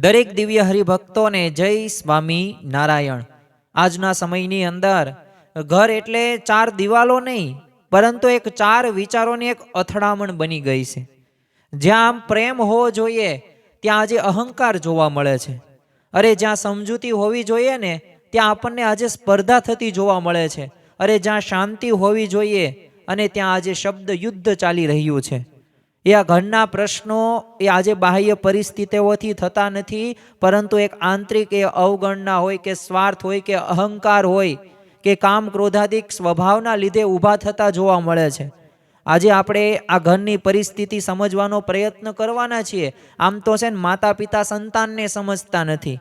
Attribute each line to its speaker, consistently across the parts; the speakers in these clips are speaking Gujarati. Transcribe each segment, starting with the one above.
Speaker 1: દરેક દિવ્ય હરિભક્તોને જય સ્વામી નારાયણ। આજના સમયની અંદર ઘર એટલે ચાર દિવાલો નહીં, પરંતુ એક ચાર વિચારોની એક અથડામણ બની ગઈ છે। જ્યાં આમ પ્રેમ હોવો જોઈએ ત્યાં આજે અહંકાર જોવા મળે છે। અરે જ્યાં સમજૂતી હોવી જોઈએ ને ત્યાં આપણને આજે સ્પર્ધા થતી જોવા મળે છે। અરે જ્યાં શાંતિ હોવી જોઈએ અને ત્યાં આજે શબ્દ યુદ્ધ ચાલી રહ્યું છે। એ આ ઘરના પ્રશ્નો એ આજે બાહ્ય પરિસ્થિતિઓથી થતા નથી, પરંતુ એક આંતરિક એ અવગણના હોય કે સ્વાર્થ હોય કે અહંકાર હોય કે કામ ક્રોધાદિક સ્વભાવના લીધે ઊભા થતા જોવા મળે છે। આજે આપણે આ ઘરની પરિસ્થિતિ સમજવાનો પ્રયત્ન કરવાના છીએ। આમ તો છે ને માતા પિતા સંતાનને સમજતા નથી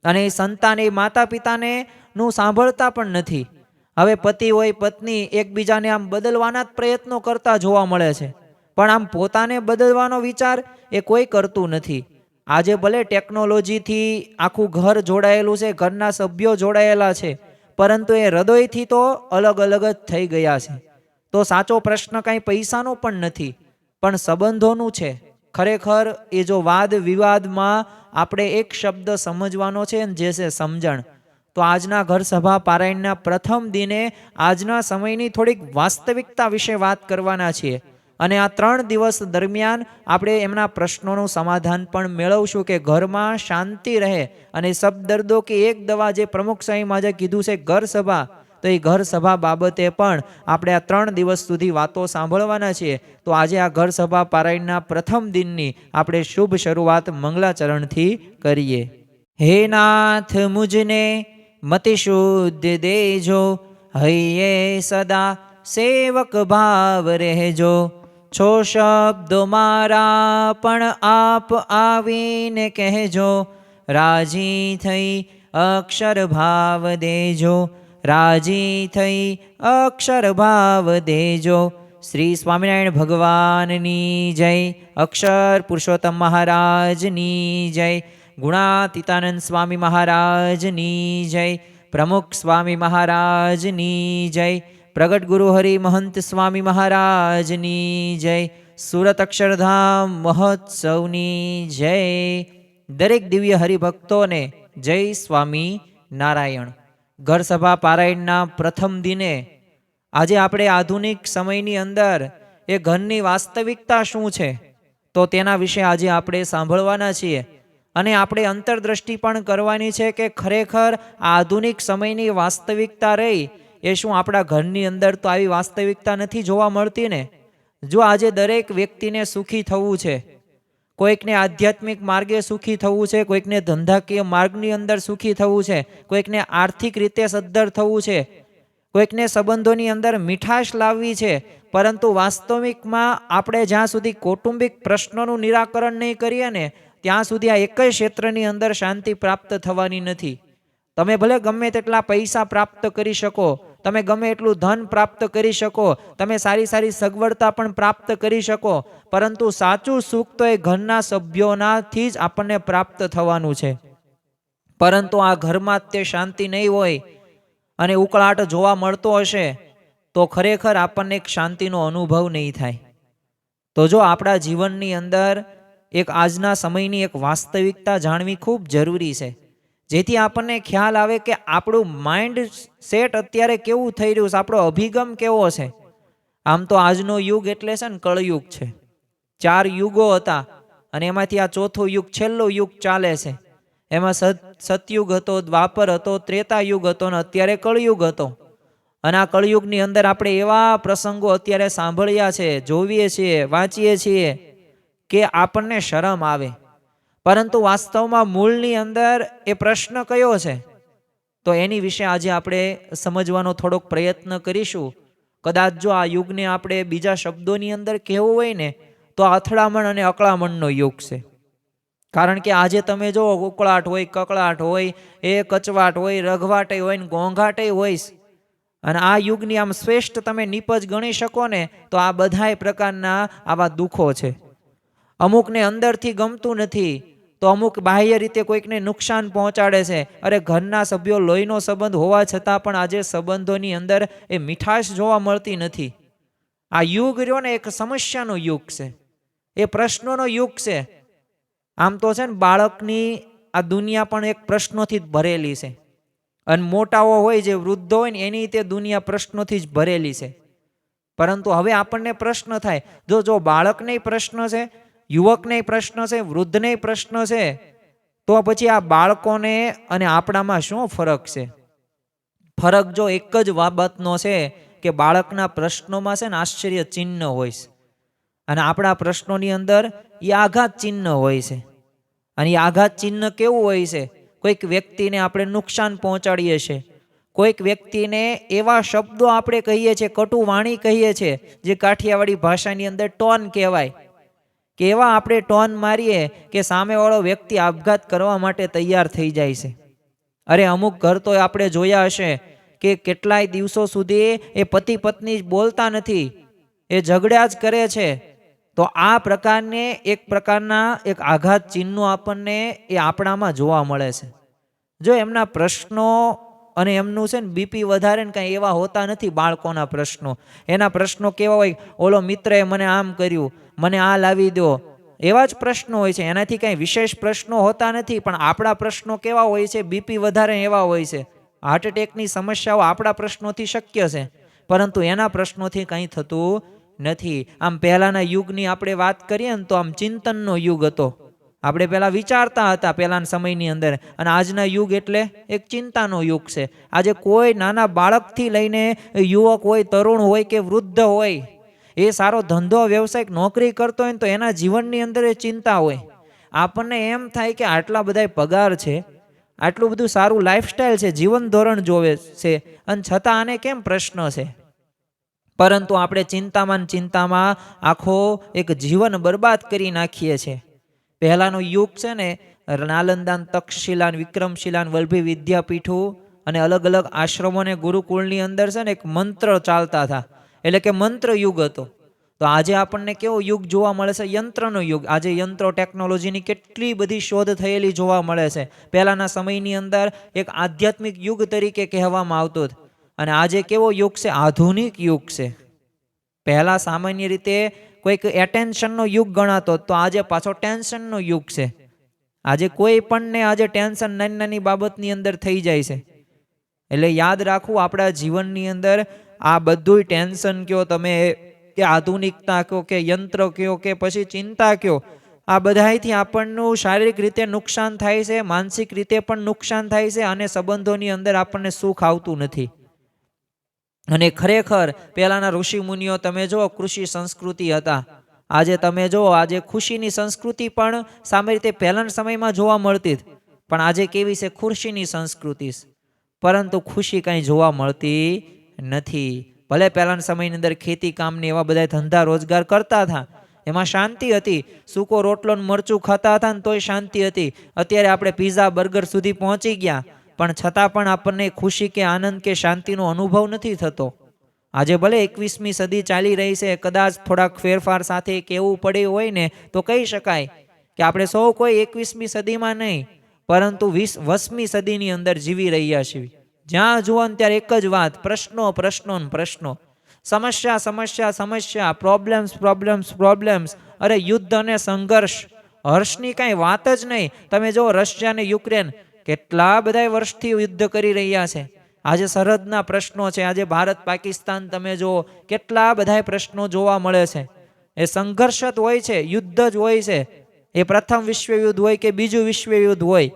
Speaker 1: અને એ સંતાન એ માતા પિતાને નું સાંભળતા પણ નથી। હવે પતિ હોય પત્ની એકબીજાને આમ બદલવાના જ પ્રયત્નો કરતા જોવા મળે છે, પણ આમ પોતાને બદલવાનો વિચાર એ કોઈ કરતું નથી। આજે ભલે ટેકનોલોજીથી આખું ઘર જોડાયેલું છે, ઘરના સભ્યો જોડાયેલા છે, પરંતુ એ હૃદયથી તો અલગ અલગ જ થઈ ગયા છે। તો સાચો પ્રશ્ન કાંઈ પૈસાનો પણ નથી, પણ સંબંધોનું છે। ખરેખર એ જો વાદ વિવાદમાં આપણે એક શબ્દ સમજવાનો છે, જે છે સમજણ। તો આજના ઘર સભા પારાયણના પ્રથમ દિને આજના સમયની થોડીક વાસ્તવિકતા વિશે વાત કરવાના છીએ અને આ 3 દિવસ દરમિયાન આપણે એમના પ્રશ્નોનું સમાધાન પણ મેળવશું કે ઘરમાં શાંતિ રહે। અને સબ દર્દો કે એક દવા જે પ્રમુખ સાહેબ આજે કીધું છે ઘર સભા, તો એ ઘર સભા બાબતે પણ આપણે આ 3 દિવસ સુધી વાતો સાંભળવાના છીએ। તો આજે આ ઘર સભા પારાયણના પ્રથમ દિનની આપણે શુભ શરૂઆત મંગલાચરણથી કરીએ। હે નાથ મુજને મતિ શુદ્ધ દેજો, હૈયે સદા સેવક ભાવ રહેજો। છો શબ્દો મારા પણ આપ આવીને કહેજો, રાજી થઈ અક્ષર ભાવ દેજો, રાજી થઈ અક્ષર ભાવ દેજો। શ્રી સ્વામિનારાયણ ભગવાનની જય, અક્ષર પુરુષોત્તમ મહારાજની જય, ગુણાતીતાનંદ સ્વામી મહારાજની જય, પ્રમુખ સ્વામી મહારાજની જય, પ્રગટ ગુરુ હરિ મહંત સ્વામી મહારાજની જય, સુરત અક્ષરધામ મહોત્સવની જય। દરેક દિવ્ય હરિભક્તોને જય સ્વામી નારાયણ। ઘર સભા પારાયણના પ્રથમ દિને આજે આપણે આધુનિક સમયની અંદર એ ઘરની વાસ્તવિકતા શું છે તો તેના વિશે આજે આપણે સાંભળવાના છીએ અને આપણે અંતરદ્રષ્ટિ પણ કરવાની છે કે ખરેખર આધુનિક સમયની વાસ્તવિકતા રહી એ શું આપણા ઘરની અંદર તો આવી વાસ્તવિકતા નથી જોવા મળતી ને। જો આજે દરેક વ્યક્તિને સુખી થવું છે, કોઈકને આધ્યાત્મિક માર્ગે સુખી થવું છે, કોઈકને ધંધાકીય માર્ગની અંદર સુખી થવું છે, કોઈકને આર્થિક રીતે સદ્ધર થવું છે, કોઈકને સંબંધોની અંદર મીઠાશ લાવવી છે, પરંતુ વાસ્તવિકમાં આપણે જ્યાં સુધી કૌટુંબિક પ્રશ્નોનું નિરાકરણ નહીં કરીએ ને ત્યાં સુધી આ એક જ ક્ષેત્રની અંદર શાંતિ પ્રાપ્ત થવાની નથી। તમે ભલે ગમે તેટલા પૈસા પ્રાપ્ત કરી શકો, તમે ગમે એટલું ધન પ્રાપ્ત કરી શકો, તમે સારી સારી સગવડતા પણ પ્રાપ્ત કરી શકો, પરંતુ સાચું સુખ તો એ ઘરના સભ્યોનાથી જ આપણને પ્રાપ્ત થવાનું છે। પરંતુ આ ઘરમાં તે શાંતિ નહીં હોય અને ઉકળાટ જોવા મળતો હશે તો ખરેખર આપણને એક શાંતિનો અનુભવ નહીં થાય। તો જો આપણા જીવનની અંદર એક આજના સમયની એક વાસ્તવિકતા જાણવી ખૂબ જરૂરી છે, જેથી આપણને ખ્યાલ આવે કે આપણું માઇન્ડ સેટ અત્યારે કેવું થઈ રહ્યું છે, આપણો અભિગમ કેવો છે। આમ તો આજનો યુગ એટલે છે ને કળયુગ છે। 4 યુગો હતા અને એમાંથી આ ચોથું યુગ છેલ્લો યુગ ચાલે છે। એમાં સતયુગ હતો, દ્વાપર હતો, ત્રેતા યુગ હતો અને અત્યારે કળયુગ હતો। અને આ કળયુગની અંદર આપણે એવા પ્રસંગો અત્યારે સાંભળ્યા છે, જોવીએ છીએ, વાંચીએ છીએ કે આપણને શરમ આવે, પરંતુ વાસ્તવમાં મૂળની અંદર એ પ્રશ્ન કયો છે તો એની વિશે આજે આપણે સમજવાનો થોડોક પ્રયત્ન કરીશું। કદાચ જો આ યુગને આપણે બીજા શબ્દોની અંદર કહેવું હોય ને તો અથડામણ અને અકળામણનો યુગ છે। કારણ કે આજે તમે જો ઉકળાટ હોય, કકળાટ હોય, એ કચવાટ હોય, રઘવાટે હોય ને ઘોંઘાટે હોય, અને આ યુગની આમ શ્રેષ્ઠ તમે નિપજ ગણી શકો ને તો આ બધાય પ્રકારના આવા દુઃખો છે। અમુકને અંદરથી ગમતું નથી તો અમુક બાહ્ય રીતે કોઈકને નુકસાન પહોંચાડે છે। અરે ઘરના સભ્યો લોહીનો સંબંધ હોવા છતાં પણ આજે સંબંધોની અંદર એ મીઠાશ જોવા મળતી નથી। આ યુગ રહ્યો ને એક સમસ્યાનો યુગ છે, એ પ્રશ્નોનો યુગ છે। આમ તો છે ને બાળકની આ દુનિયા પણ એક પ્રશ્નોથી જ ભરેલી છે. અને મોટાઓ હોય જે વૃદ્ધો હોય ને એની તે દુનિયા પ્રશ્નોથી જ ભરેલી છે. પરંતુ હવે આપણને પ્રશ્ન થાય, જો બાળકને પ્રશ્ન છે, યુવકને પ્રશ્ન છે, વૃદ્ધને પ્રશ્ન છે, તો પછી આ બાળકોને અને આપણામાં શું ફરક છે? ફરક જો એક જ બાબતનો છે કે બાળકના પ્રશ્નોમાં છે ને આશ્ચર્ય ચિહ્ન હોય છે અને આપણા પ્રશ્નોની અંદર એ આઘાત ચિહ્ન હોય છે. અને એ આઘાત ચિહ્ન કેવું હોય છે? કોઈક વ્યક્તિને આપણે નુકસાન પહોંચાડીએ છીએ, કોઈક વ્યક્તિને એવા શબ્દો આપણે કહીએ છીએ, કટુ વાણી કહીએ છીએ, જે કાઠિયાવાડી ભાષાની અંદર ટોન કહેવાય, કે એવા આપણે ટોન મારીએ કે સામેવાળો વ્યક્તિ આપઘાત કરવા માટે તૈયાર થઈ જાય છે. અરે અમુક ઘર તો આપણે જોયા હશે કે કેટલાય દિવસો સુધી એ પતિ પત્ની બોલતા નથી, એ ઝઘડ્યા જ કરે છે. તો આ પ્રકારને એક પ્રકારના એક આઘાત ચિહ્નો આપણને એ આપણામાં જોવા મળે છે. જો એમના પ્રશ્નો અને એમનું છે ને બીપી વધારે ને કાંઈ એવા હોતા નથી. બાળકોના પ્રશ્નો, એના પ્રશ્નો કેવા હોય? ઓલો મિત્રએ મને આમ કર્યું, મને આ લાવી દો, એવા જ પ્રશ્નો હોય છે. એનાથી કાંઈ વિશેષ પ્રશ્નો હોતા નથી. પણ આપણા પ્રશ્નો કેવા હોય છે? બીપી વધારે એવા હોય છે. હાર્ટ એટેકની સમસ્યાઓ આપણા પ્રશ્નોથી શક્ય છે, પરંતુ એના પ્રશ્નોથી કંઈ થતું નથી. આમ પહેલાના યુગની આપણે વાત કરીએ ને તો આમ ચિંતનનો યુગ હતો. આપણે પહેલા વિચારતા હતા પહેલાના સમયની અંદર, અને આજના યુગ એટલે એક ચિંતાનો યુગ છે. આજે કોઈ નાના બાળકથી લઈને યુવક હોય, તરુણ હોય કે વૃદ્ધ હોય, એ સારો ધંધો વ્યવસાય નોકરી કરતો હોય ને તો એના જીવનની અંદર એ ચિંતા હોય. આપણને એમ થાય કે આટલા બધા પગાર છે, આટલું બધું સારું લાઈફસ્ટાઈલ છે, જીવન ધોરણ જોવે છે, અને છતાં આને કેમ પ્રશ્ન છે? પરંતુ આપણે ચિંતામાં આખો એક જીવન બરબાદ કરી નાખીએ છીએ. પહેલાનો યુગ છે ને, નાલંદાન, તક્ષશિલાન, વિક્રમશિલાન, વલ્લભી વિદ્યાપીઠો અને અલગ અલગ આશ્રમો અને ગુરુકુળની અંદર છે ને એક મંત્ર ચાલતા હતા, એટલે કે મંત્ર યુગ હતો. તો આજે આપણને કેવો યુગ જોવા મળે છે? યંત્રનો યુગ. આજે યંત્રો, ટેકનોલોજીની કેટલી બધી શોધ થયેલી જોવા મળે છે. પહેલાના સમયની અંદર એક આધ્યાત્મિક યુગ તરીકે કહેવામાં આવતો હતો, અને આજે કેવો યુગ છે? આધુનિક યુગ છે. પહેલા સામાન્ય રીતે કોઈક એટેન્શનનો યુગ ગણાતો, તો આજે પાછો ટેન્શનનો યુગ છે. આજે કોઈ પણને આજે ટેન્શન નાની નાની બાબતની અંદર થઈ જાય છે. એટલે યાદ રાખવું, આપણા જીવનની અંદર આ બધું ટેન્શન કયો તમે, કે આધુનિકતા કયો, કે યંત્ર કયો, કે પછી ચિંતા કયો, આ બધાથી આપણનું શારીરિક રીતે નુકસાન થાય છે, માનસિક રીતે પણ નુકસાન થાય છે, અને સંબંધોની અંદર આપણને સુખ આવતું નથી. અને ખરેખર પહેલાના ઋષિ મુનિઓ તમે જુઓ, કૃષિ સંસ્કૃતિ હતા. આજે તમે જુઓ, આજે ખુશીની સંસ્કૃતિ પણ સામાન્ય રીતે પહેલાના સમયમાં જોવા મળતી, પણ આજે કેવી છે? ખુશીની સંસ્કૃતિ, પરંતુ ખુશી કાંઈ જોવા મળતી નથી. ભલે પહેલાના સમયની અંદર ખેતી કામને એવા બધા ધંધા રોજગાર કરતા હતા, એમાં શાંતિ હતી. સૂકો રોટલો ને મરચું ખાતા હતા ને તોય શાંતિ હતી. અત્યારે આપણે પીઝા, બર્ગર સુધી પહોંચી ગયા, પણ છતાં પણ આપણને ખુશી કે આનંદ કે શાંતિનો અનુભવ નથી થતો. આજે ભલે 21મી સદી ચાલી રહી છે, કદાચ થોડાક ફેરફાર સાથે કેવું પડ્યું હોય ને તો કહી શકાય કે આપણે સૌ કોઈ 21મી સદીમાં નહીં, પરંતુ 20મી સદીની અંદર જીવી રહ્યા છીએ. જ્યાં જુઓ ત્યારે એક જ વાત, પ્રશ્નો, પ્રશ્નો, પ્રશ્નો, સમસ્યા, સમસ્યા, સમસ્યા, પ્રોબ્લેમ્સ. અરે યુદ્ધ અને સંઘર્ષ, હર્ષની કાંઈ વાત જ નહીં. તમે જો રશિયા અને યુક્રેન કેટલા બધા વર્ષથી યુદ્ધ કરી રહ્યા છે. આજે સરહદના પ્રશ્નો છે. આજે ભારત પાકિસ્તાન તમે જુઓ, કેટલા બધા પ્રશ્નો જોવા મળે છે. એ સંઘર્ષ જ હોય છે, યુદ્ધ જ હોય છે. એ પ્રથમ વિશ્વયુદ્ધ હોય કે બીજું વિશ્વયુદ્ધ હોય,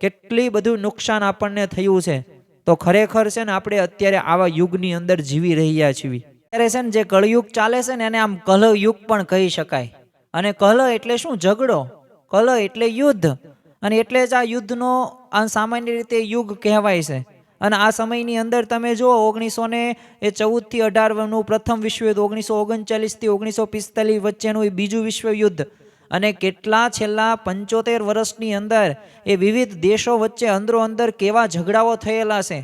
Speaker 1: કેટલી બધું નુકસાન આપણને થયું છે. તો ખરેખર છે ને, આપણે અત્યારે આવા યુગની અંદર જીવી રહ્યા છીએ. અત્યારે છે ને જે કળયુગ ચાલે છે ને, એને આમ કલહ યુગ પણ કહી શકાય. અને કલહ એટલે શું? ઝઘડો. કલહ એટલે યુદ્ધ, અને એટલે જ આ યુદ્ધનો આ સામાન્ય રીતે યુગ કહેવાય છે. અને આ સમયની અંદર તમે જુઓ, 1914 થી 18 પ્રથમ વિશ્વયુદ્ધ, 1939 થી 1945 વચ્ચેનું એ બીજું વિશ્વયુદ્ધ, અને કેટલા છેલ્લા 75 વર્ષની અંદર એ વિવિધ દેશો વચ્ચે અંદરો અંદર કેવા ઝઘડાઓ થયેલા છે.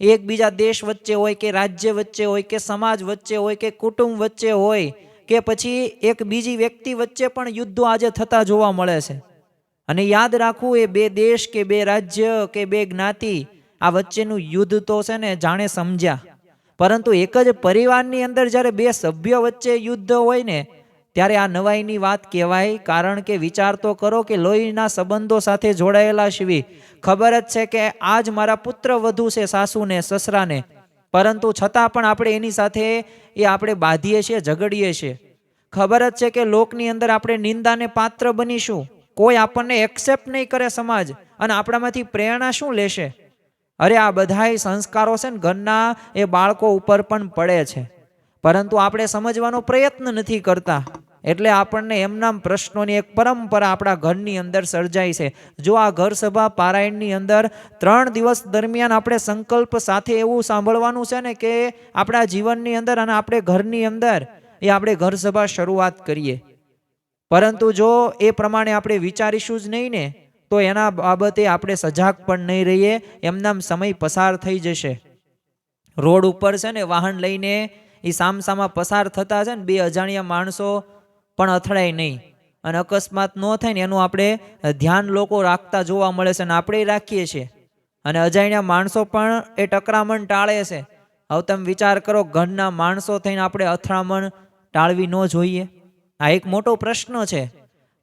Speaker 1: એકબીજા દેશ વચ્ચે હોય, કે રાજ્ય વચ્ચે હોય, કે સમાજ વચ્ચે હોય, કે કુટુંબ વચ્ચે હોય, કે પછી એક બીજી વ્યક્તિ વચ્ચે પણ યુદ્ધો આજે થતા જોવા મળે છે. અને યાદ રાખવું, એ બે દેશ કે બે રાજ્ય કે બે જ્ઞાતિ આ વચ્ચેનું યુદ્ધ તો છે ને જાણે સમજ્યા, પરંતુ એક જ પરિવારની અંદર જ્યારે બે સભ્યો વચ્ચે યુદ્ધ હોય ને, ત્યારે આ નવાઈની વાત કહેવાય. કારણ કે વિચાર તો કરો કે લોહીના સંબંધો સાથે જોડાયેલા છીએ. ખબર જ છે કે આજ મારા પુત્ર વધુ છે, સાસુને સસરાને, પરંતુ છતાં પણ આપણે એની સાથે આપણે બાંધીએ છીએ, ઝઘડીએ છીએ. ખબર જ છે કે લોકની અંદર આપણે નિંદાને પાત્ર બનીશું, કોઈ આપણને એક્સેપ્ટ નહીં કરે સમાજ, અને આપણામાંથી પ્રેરણા શું લેશે? અરે આ બધાય સંસ્કારો છે ને ઘરના એ બાળકો ઉપર પણ પડે છે, પરંતુ આપણે સમજવાનો પ્રયત્ન નથી કરતા. એટલે આપણને એમના પ્રશ્નોની એક પરંપરા આપણા ઘરની અંદર સર્જાય છે. જો આ ઘર સભા પારાયણની અંદર 3 દિવસ દરમિયાન આપણે સંકલ્પ સાથે એવું સાંભળવાનું છે ને કે આપણા જીવનની અંદર અને આપણે ઘરની અંદર આપણે ઘર સભા શરૂઆત કરીએ. પરંતુ જો એ પ્રમાણે આપણે વિચારીશું જ નહીં ને, તો એના બાબતે આપણે સજાગ પણ નહીં રહીએ. એમનામ સમય પસાર થઈ જશે. રોડ ઉપર છે ને વાહન લઈને એ સામસામા પસાર થતા છે ને, 2 અજાણ્યા માણસો પણ અથડાય નહીં, અને અકસ્માત ન થાય ને એનું આપણે ધ્યાન લોકો રાખતા જોવા મળે છે, અને આપણે રાખીએ છીએ, અને અજાણ્યા માણસો પણ એ ટકરામણ ટાળે છે. હવે તમે વિચાર કરો, ઘરના માણસો થઈને આપણે અથડામણ ટાળવી ન જોઈએ? આ એક મોટો પ્રશ્ન છે.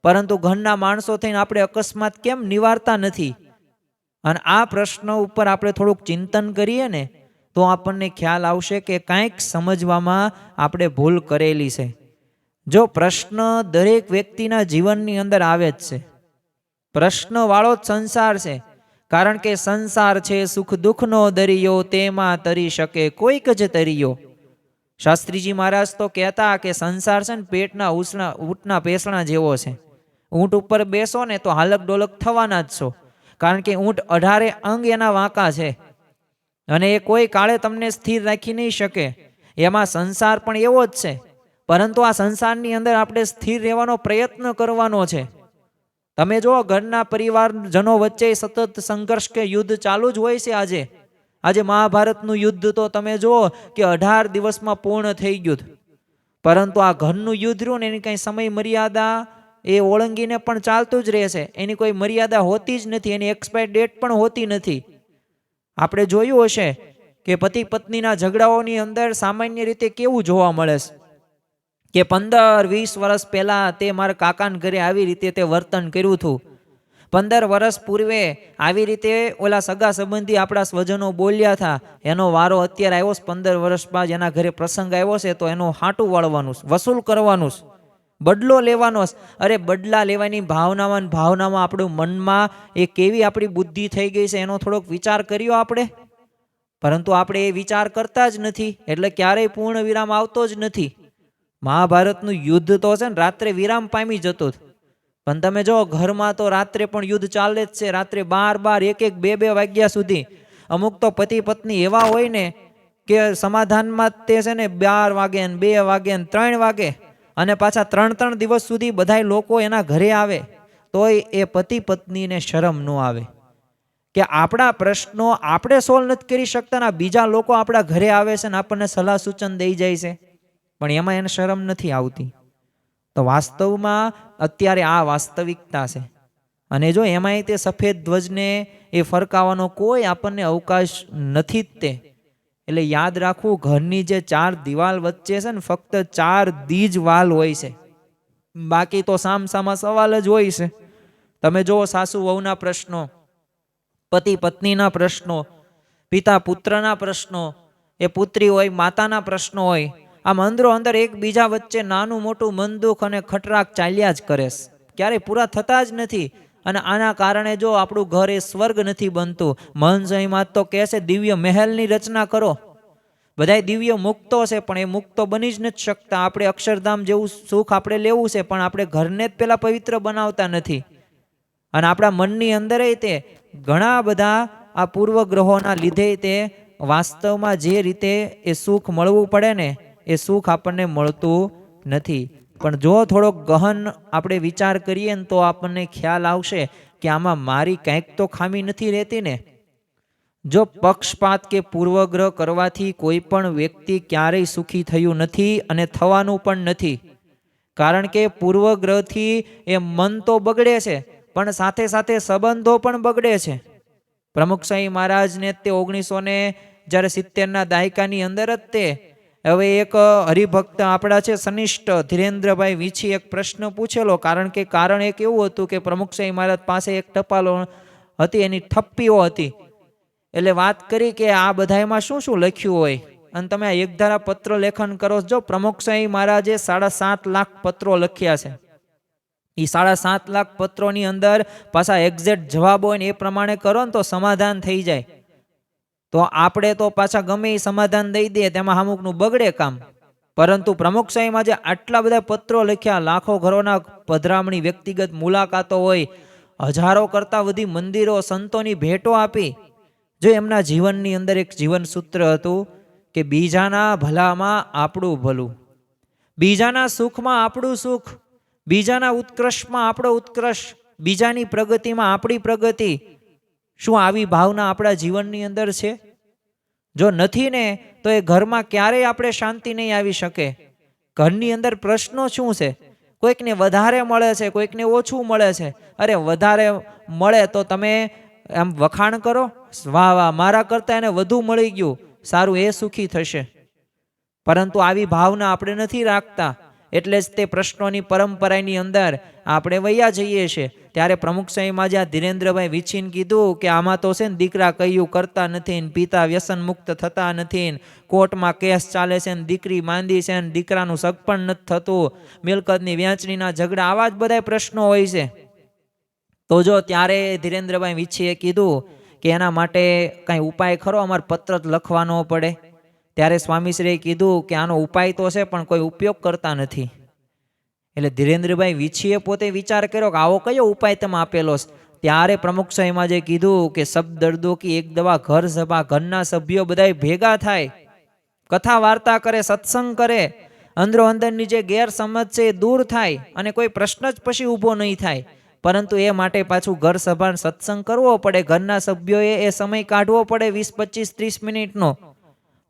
Speaker 1: પરંતુ ઘરના માણસો થઈને આપણે અકસ્માત કેમ નિવારતા નથી? અને આ પ્રશ્ન ઉપર આપણે થોડુંક ચિંતન કરીએ ને, તો આપણને ખ્યાલ આવશે કે કાંઈક સમજવામાં આપણે ભૂલ કરેલી છે. જો પ્રશ્ન દરેક વ્યક્તિના જીવનની અંદર આવે જ છે. પ્રશ્નવાળો જ સંસાર છે. કારણ કે સંસાર છે સુખ દુઃખનો દરિયો, તેમાં તરી શકે કોઈક જ તરિયો. શાસ્ત્રીજી મહારાજ તો કહેતા કે સંસાર છે ને પેટના ઊંટના પેસણા જેવો છે. ઊંટ ઉપર બેસો ને તો હાલક ડોલક થવાના જ છો, કારણ કે ઊંટ 18 અંગ એના વાંકા છે, અને એ કોઈ કાળે તમને સ્થિર રાખી નહીં શકે. એમાં સંસાર પણ એવો જ છે. પરંતુ આ સંસારની અંદર આપણે સ્થિર રહેવાનો પ્રયત્ન કરવાનો છે. તમે જો ઘરના પરિવારજનો વચ્ચે સતત સંઘર્ષ કે યુદ્ધ ચાલુ જ હોય છે. આજે મહાભારતનું યુદ્ધ તો તમે જુઓ કે 18 દિવસમાં પૂર્ણ થઈ ગયું, પરંતુ આ ઘરનું યુદ્ધ રહ્યું ને એની કંઈ સમય મર્યાદા એ ઓળંગીને પણ ચાલતું જ રહે છે. એની કોઈ મર્યાદા હોતી જ નથી, એની એક્સપાયર ડેટ પણ હોતી નથી. આપણે જોયું હશે કે પતિ પત્નીના ઝઘડાઓની અંદર સામાન્ય રીતે કેવું જોવા મળે છે કે 15-20 વર્ષ પહેલા તે મારા કાકાના ઘરે આવી રીતે તે વર્તન કર્યું હતું. 15 વર્ષ પૂર્વે આવી રીતે ઓલા સગા સંબંધી આપણા સ્વજનો બોલ્યા હતા. એનો વારો અત્યારે આવ્યો છે, 15 વર્ષ બાદ એના ઘરે પ્રસંગ આવ્યો છે, તો એનું હાટું વાળવાનું, વસૂલ કરવાનું, બદલો લેવાનો. અરે બદલા લેવાની ભાવનામાં આપણું મનમાં એ કેવી આપણી બુદ્ધિ થઈ ગઈ છે, એનો થોડોક વિચાર કર્યો આપણે? પરંતુ આપણે એ વિચાર કરતા જ નથી, એટલે ક્યારેય પૂર્ણ વિરામ આવતો જ નથી. મહાભારતનું યુદ્ધ તો છે ને રાત્રે વિરામ પામી જતું, પણ તમે જો ઘરમાં તો રાત્રે પણ યુદ્ધ ચાલે જ છે. રાત્રે 12-12, 1-1, 2-2 વાગ્યા સુધી. અમુક તો પતિ પત્ની એવા હોય ને કે સમાધાનમાં તે છે ને 12 વાગે ને 2 વાગે ને 3 વાગે, અને પાછા 3 દિવસ સુધી બધાય લોકો એના ઘરે આવે, તોય એ પતિ પત્નીને શરમ ન આવે કે આપણા પ્રશ્નો આપણે સોલ્વ નથી કરી શકતા, ના બીજા લોકો આપણા ઘરે આવે છે ને આપણને સલાહ સૂચન દઈ જાય છે, પણ એમાં એને શરમ નથી આવતી. તો વાસ્તવમાં અત્યારે આ વાસ્તવિકતા છે. અને જો એમાંય તે સફેદ ધ્વજને એ ફરકાવવાનો કોઈ આપણને અવકાશ નથી જ તે. એટલે યાદ રાખવું, ઘરની જે 4 દિવાલ વચ્ચે છે ને ફક્ત 4 દીજ વાલ હોય છે, બાકી તો સામસામા સવાલ જ હોય છે. તમે જો સાસુ વહુના પ્રશ્નો, પતિ પત્નીના પ્રશ્નો, પિતા પુત્રના પ્રશ્નો, એ પુત્રી હોય માતાના પ્રશ્નો હોય, આમ અંદરો અંદર એકબીજા વચ્ચે નાનું મોટું મન દુઃખ અને ખટરાક ચાલ્યા જ કરે છે, ક્યારેય પૂરા થતા જ નથી. અને આના કારણે જો આપણું ઘર એ સ્વર્ગ નથી બનતું. મહંસહીમાં તો કહે છે દિવ્ય મહેલની રચના કરો. બધાય દિવ્ય મુક્તો છે, પણ એ મુક્તો બની જ નથી શકતા. આપણે અક્ષરધામ જેવું સુખ આપણે લેવું છે, પણ આપણે ઘરને જ પેલા પવિત્ર બનાવતા નથી. અને આપણા મનની અંદર તે ઘણા બધા આ પૂર્વગ્રહોના લીધે તે વાસ્તવમાં જે રીતે એ સુખ મળવું પડે ને એ સુખ આપણને મળતું નથી. પણ જો થોડોક ગહન આપણે વિચાર કરીએ ને તો આપણને ખ્યાલ આવશે કે આમાં મારી કંઈક તો ખામી નથી રહેતી ને. જો પક્ષપાત કે પૂર્વગ્રહ કરવાથી કોઈ પણ વ્યક્તિ ક્યારેય સુખી થયું નથી અને થવાનું પણ નથી. કારણ કે પૂર્વગ્રહથી એ મન તો બગડે છે, પણ સાથે સાથે સંબંધો પણ બગડે છે. પ્રમુખ સ્વામી મહારાજને તે 1970ના દાયકાની અંદર જ તે હવે એક હરિભક્ત આપણા છે સનિષ્ઠ ધીરેન્દ્રભાઈ વીછી એક પ્રશ્ન પૂછેલો, કારણ એક એવું હતું કે પ્રમુખશાહી મહારાજ પાસે એક ટપાલો હતી, એની ઠપ્પીઓ હતી. એટલે વાત કરી કે આ બધામાં શું શું લખ્યું હોય, અને તમે આ એકધારા પત્ર લેખન કરો. જો પ્રમુખશાહી મહારાજે 7.5 લાખ પત્રો લખ્યા છે. એ 7.5 લાખ પત્રોની અંદર પાછા એક્ઝેક્ટ જવાબ હોય ને એ પ્રમાણે કરો ને તો સમાધાન થઈ જાય. તો આપણે તો પાછા ગમે એ સમાધાન દઈ દઈએ, તેમાં અમુકનું બગડે કામ. પરંતુ પ્રમુખશાહીમાં જે આટલા બધા પત્રો લખ્યા, લાખો ઘરોના પધરામણી, વ્યક્તિગત મુલાકાતો હોય, હજારો કરતાં વધી મંદિરો, સંતોની ભેટો આપી. જો એમના જીવનની અંદર એક જીવન સૂત્ર હતું કે બીજાના ભલામાં આપણું ભલું, બીજાના સુખમાં આપણું સુખ, બીજાના ઉત્કર્ષમાં આપણો ઉત્કર્ષ, બીજાની પ્રગતિમાં આપણી પ્રગતિ. શું આવી ભાવના આપણા જીવનની અંદર છે? જો નથી ને તો એ ઘરમાં ક્યારેય આપણે શાંતિ નહીં આવી શકે. ઘરની અંદર પ્રશ્નો શું છે? કોઈકને વધારે મળે છે, કોઈકને ઓછું મળે છે. અરે વધારે મળે તો તમે આમ વખાણ કરો, વાહ વાહ મારા કરતાં એને વધુ મળી ગયું, સારું, એ સુખી થશે. પરંતુ આવી ભાવના આપણે નથી રાખતા, એટલે જ તે પ્રશ્નોની પરંપરાની અંદર આપણે વૈયા જઈએ છીએ. ત્યારે પ્રમુખશાહીમાં જ્યાં ધીરેન્દ્રભાઈ વીછીને કીધું કે આમાં તો છે ને દીકરા કયું કરતા નથી, પિતા વ્યસન મુક્ત થતા નથી, કોર્ટમાં કેસ ચાલે છે, દીકરી માંદી છે, દીકરાનું સગપણ નથી થતું, મિલકતની વહેંચણીના ઝઘડા, આવા જ બધા પ્રશ્નો હોય છે. તો જો ત્યારે ધીરેન્દ્રભાઈ વીછીએ કીધું કે એના માટે કાંઈ ઉપાય ખરો, અમારે પત્ર જ લખવાનો પડે. ત્યારે સ્વામીશ્રીએ કીધું કે આનો ઉપાય તો છે પણ કોઈ ઉપયોગ કરતા નથી. એટલે ધીરેન્દ્રભાઈ વીછીએ પોતે વિચાર કર્યો કે આવો કયો ઉપાય તમે આપેલો છે. ત્યારે પ્રમુખશાહીમાં જે કીધું કે સબ દર્દો કી એક દવા ઘર સભા, ઘરના સભ્યો બધા ભેગા થાય, કથા વાર્તા કરે, સત્સંગ કરે, અંદરો અંદરની જે ગેરસમજ છે એ દૂર થાય અને કોઈ પ્રશ્ન જ પછી ઊભો નહીં થાય. પરંતુ એ માટે પાછું ઘર સભા સત્સંગ કરવો પડે, ઘરના સભ્યોએ એ સમય કાઢવો પડે 20, 25, 30 મિનિટનો.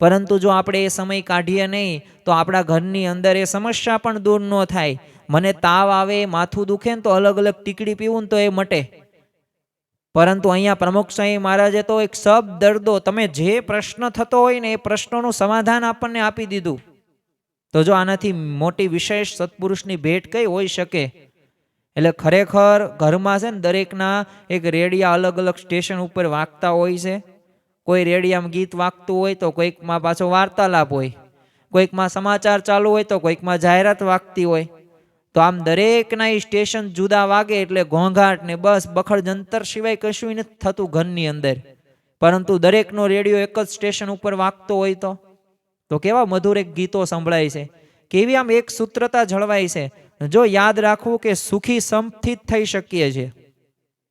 Speaker 1: પરંતુ જો આપણે એ સમય કાઢીએ નહીં તો આપણા ઘરની અંદર એ સમસ્યા પણ દૂર ન થાય. મને તાવ આવે, માથું દુખે ને તો અલગ અલગ ટીકડી પીવું ને તો એ મટે. પરંતુ અહીંયા પ્રમુખશાહી મહારાજે તો એક સબ દર્દો, તમે જે પ્રશ્ન થતો હોય ને એ પ્રશ્નોનું સમાધાન આપણને આપી દીધું. તો જો આનાથી મોટી વિશેષ સત્પુરુષની ભેટ કઈ હોઈ શકે? એટલે ખરેખર ઘરમાં છે ને દરેકના એક રેડિયા અલગ અલગ સ્ટેશન ઉપર વાગતા હોય છે. કોઈ રેડિયામાં ગીત વાગતું હોય તો કોઈકમાં પાછો વાર્તાલાપ હોય, કોઈકમાં સમાચાર ચાલુ હોય તો કોઈકમાં જાહેરાત વાગતી હોય. તો આમ દરેકના એ સ્ટેશન જુદા વાગે એટલે ઘોંઘાટ ને બસ બખડ જંતર સિવાય કશું નથી થતું ઘરની અંદર. પરંતુ દરેકનો રેડિયો એક જ સ્ટેશન ઉપર વાગતો હોય તો કેવા મધુર એક ગીતો સંભળાય છે, કેવી આમ એક સૂત્રતા જળવાય છે. જો યાદ રાખવું કે સુખી સંપથી જ થઈ શકીએ છીએ.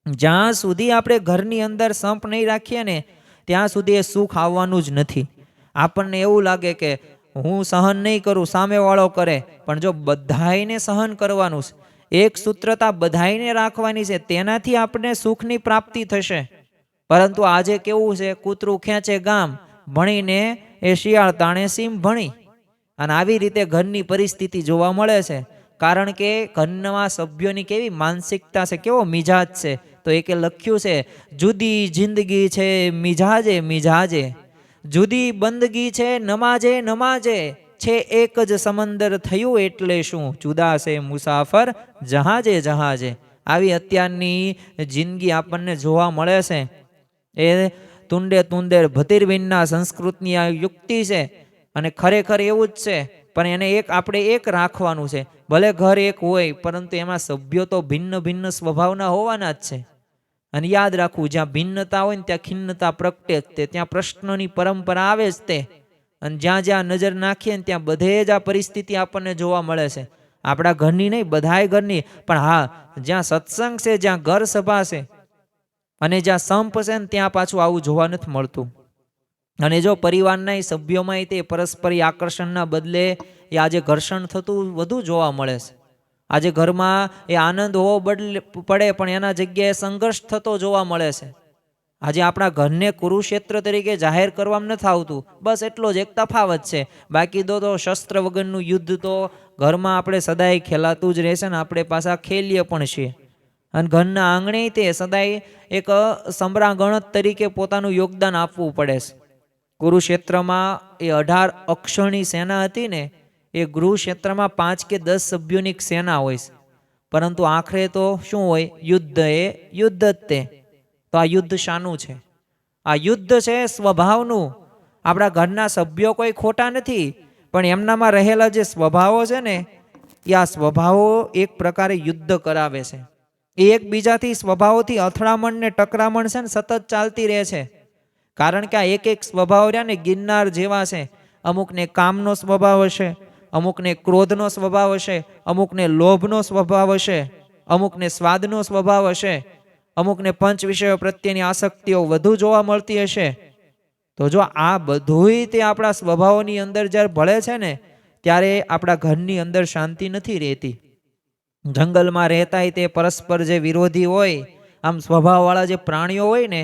Speaker 1: જ્યાં સુધી આપણે ઘરની અંદર સંપ નહીં રાખીએ ને ત્યાં સુધી એ સુખ આવવાનું જ નથી. આપણને એવું લાગે કે હું સહન નહીં કરું, સામેવાળો કરે, પણ જો બધાયને સહન કરવાનું છે, એક સૂત્રતા બધાયને રાખવાની છે, તેનાથી આપણને સુખની પ્રાપ્તિ થશે. પરંતુ આજે કેવું છે, કૂતરું ખેંચે ગામ, ભણીને એ શિયાળ તાણે સીમ ભણી. અને આવી રીતે ઘરની પરિસ્થિતિ જોવા મળે છે. કારણ કે ઘરના સભ્યોની કેવી માનસિકતા છે, કેવો મિજાજ છે. તો એકે લખ્યું છે, જુદી જિંદગી છે મિજાજે મિજાજે, જુદી બંદગી છે નમાજે નમાજે, છે એક જ સમંદર થયું એટલે શું, જુદા છે મુસાફર જહાજે જહાજે. આવી અત્યારની જિંદગી આપણને જોવા મળે છે. એ તુંડે તુંડેર ભતીરવિનના સંસ્કૃતની આ યુક્તિ છે. અને ખરેખર એવું જ છે. પણ એને આપણે એક રાખવાનું છે. ભલે ઘર એક હોય પરંતુ એમાં સભ્યો તો ભિન્ન ભિન્ન સ્વભાવના હોવાના જ છે. અને યાદ રાખવું, જ્યાં ભિન્નતા હોય ને ત્યાં ખિન્નતા પ્રગટે જ તે, ત્યાં પ્રશ્નોની પરંપરા આવે જ તે. અને જ્યાં જ્યાં નજર નાખીએ ને ત્યાં બધે જ આ પરિસ્થિતિ આપણને જોવા મળે છે. આપણા ઘરની નહીં, બધાય ઘરની. પણ હા, જ્યાં સત્સંગ છે, જ્યાં ઘર સભા છે અને જ્યાં સંપ છે ને ત્યાં પાછું આવું જોવા નથી મળતું. અને જો પરિવારના સભ્યોમાં તે પરસ્પર આકર્ષણના બદલે એ આજે ઘર્ષણ થતું વધુ જોવા મળે છે. આજે ઘરમાં એ આનંદ હોવો પડે પણ એના જગ્યાએ સંઘર્ષ થતો જોવા મળે છે. આજે આપણા ઘરને કુરુક્ષેત્ર તરીકે જાહેર કરવામાં નથી આવતું, બસ એટલો જ એક તફાવત છે. બાકી તો શસ્ત્ર વગરનું યુદ્ધ તો ઘરમાં આપણે સદાય ખેલાતું જ રહેશે ને આપણે પાછા ખેલીએ પણ છીએ. અને ઘરના આંગણે તે સદાય એક સમ્રાગણ તરીકે પોતાનું યોગદાન આપવું પડે છે. કુરુક્ષેત્રમાં એ 18 અક્ષરની સેના હતી ને, એ ગૃહક્ષેત્રમાં 5 કે 10 સભ્યોની એક સેના હોય છે, પરંતુ આખરે તો શું હોય? યુદ્ધ એ યુદ્ધ જ તે. તો આ યુદ્ધ શાનું છે? આ યુદ્ધ છે સ્વભાવનું. આપણા ઘરના સભ્યો કોઈ ખોટા નથી, પણ એમનામાં રહેલા જે સ્વભાવો છે ને, એ આ સ્વભાવો એક પ્રકારે યુદ્ધ કરાવે છે. એ એકબીજાથી સ્વભાવોથી અથડામણ ને ટકરામણ છે ને સતત ચાલતી રહે છે. કારણ કે આ એક એક સ્વભાવ રહ્યા ને ગિરનાર જેવા છે. અમુકને કામનો સ્વભાવ હશે, અમુકને ક્રોધનો સ્વભાવ હશે, અમુકને લોભનો સ્વભાવ હશે, અમુકને સ્વાદનો સ્વભાવ હશે, અમુકને પંચ વિષયો પ્રત્યેની આસક્તિઓ વધુ જોવા મળતી હશે. તો જો આ બધુંય તે આપણા સ્વભાવોની અંદર જ્યારે ભળે છે ને, ત્યારે આપણા ઘરની અંદર શાંતિ નથી રહેતી. જંગલમાં રહેતાય તે પરસ્પર જે વિરોધી હોય, આમ સ્વભાવવાળા જે પ્રાણીઓ હોય ને,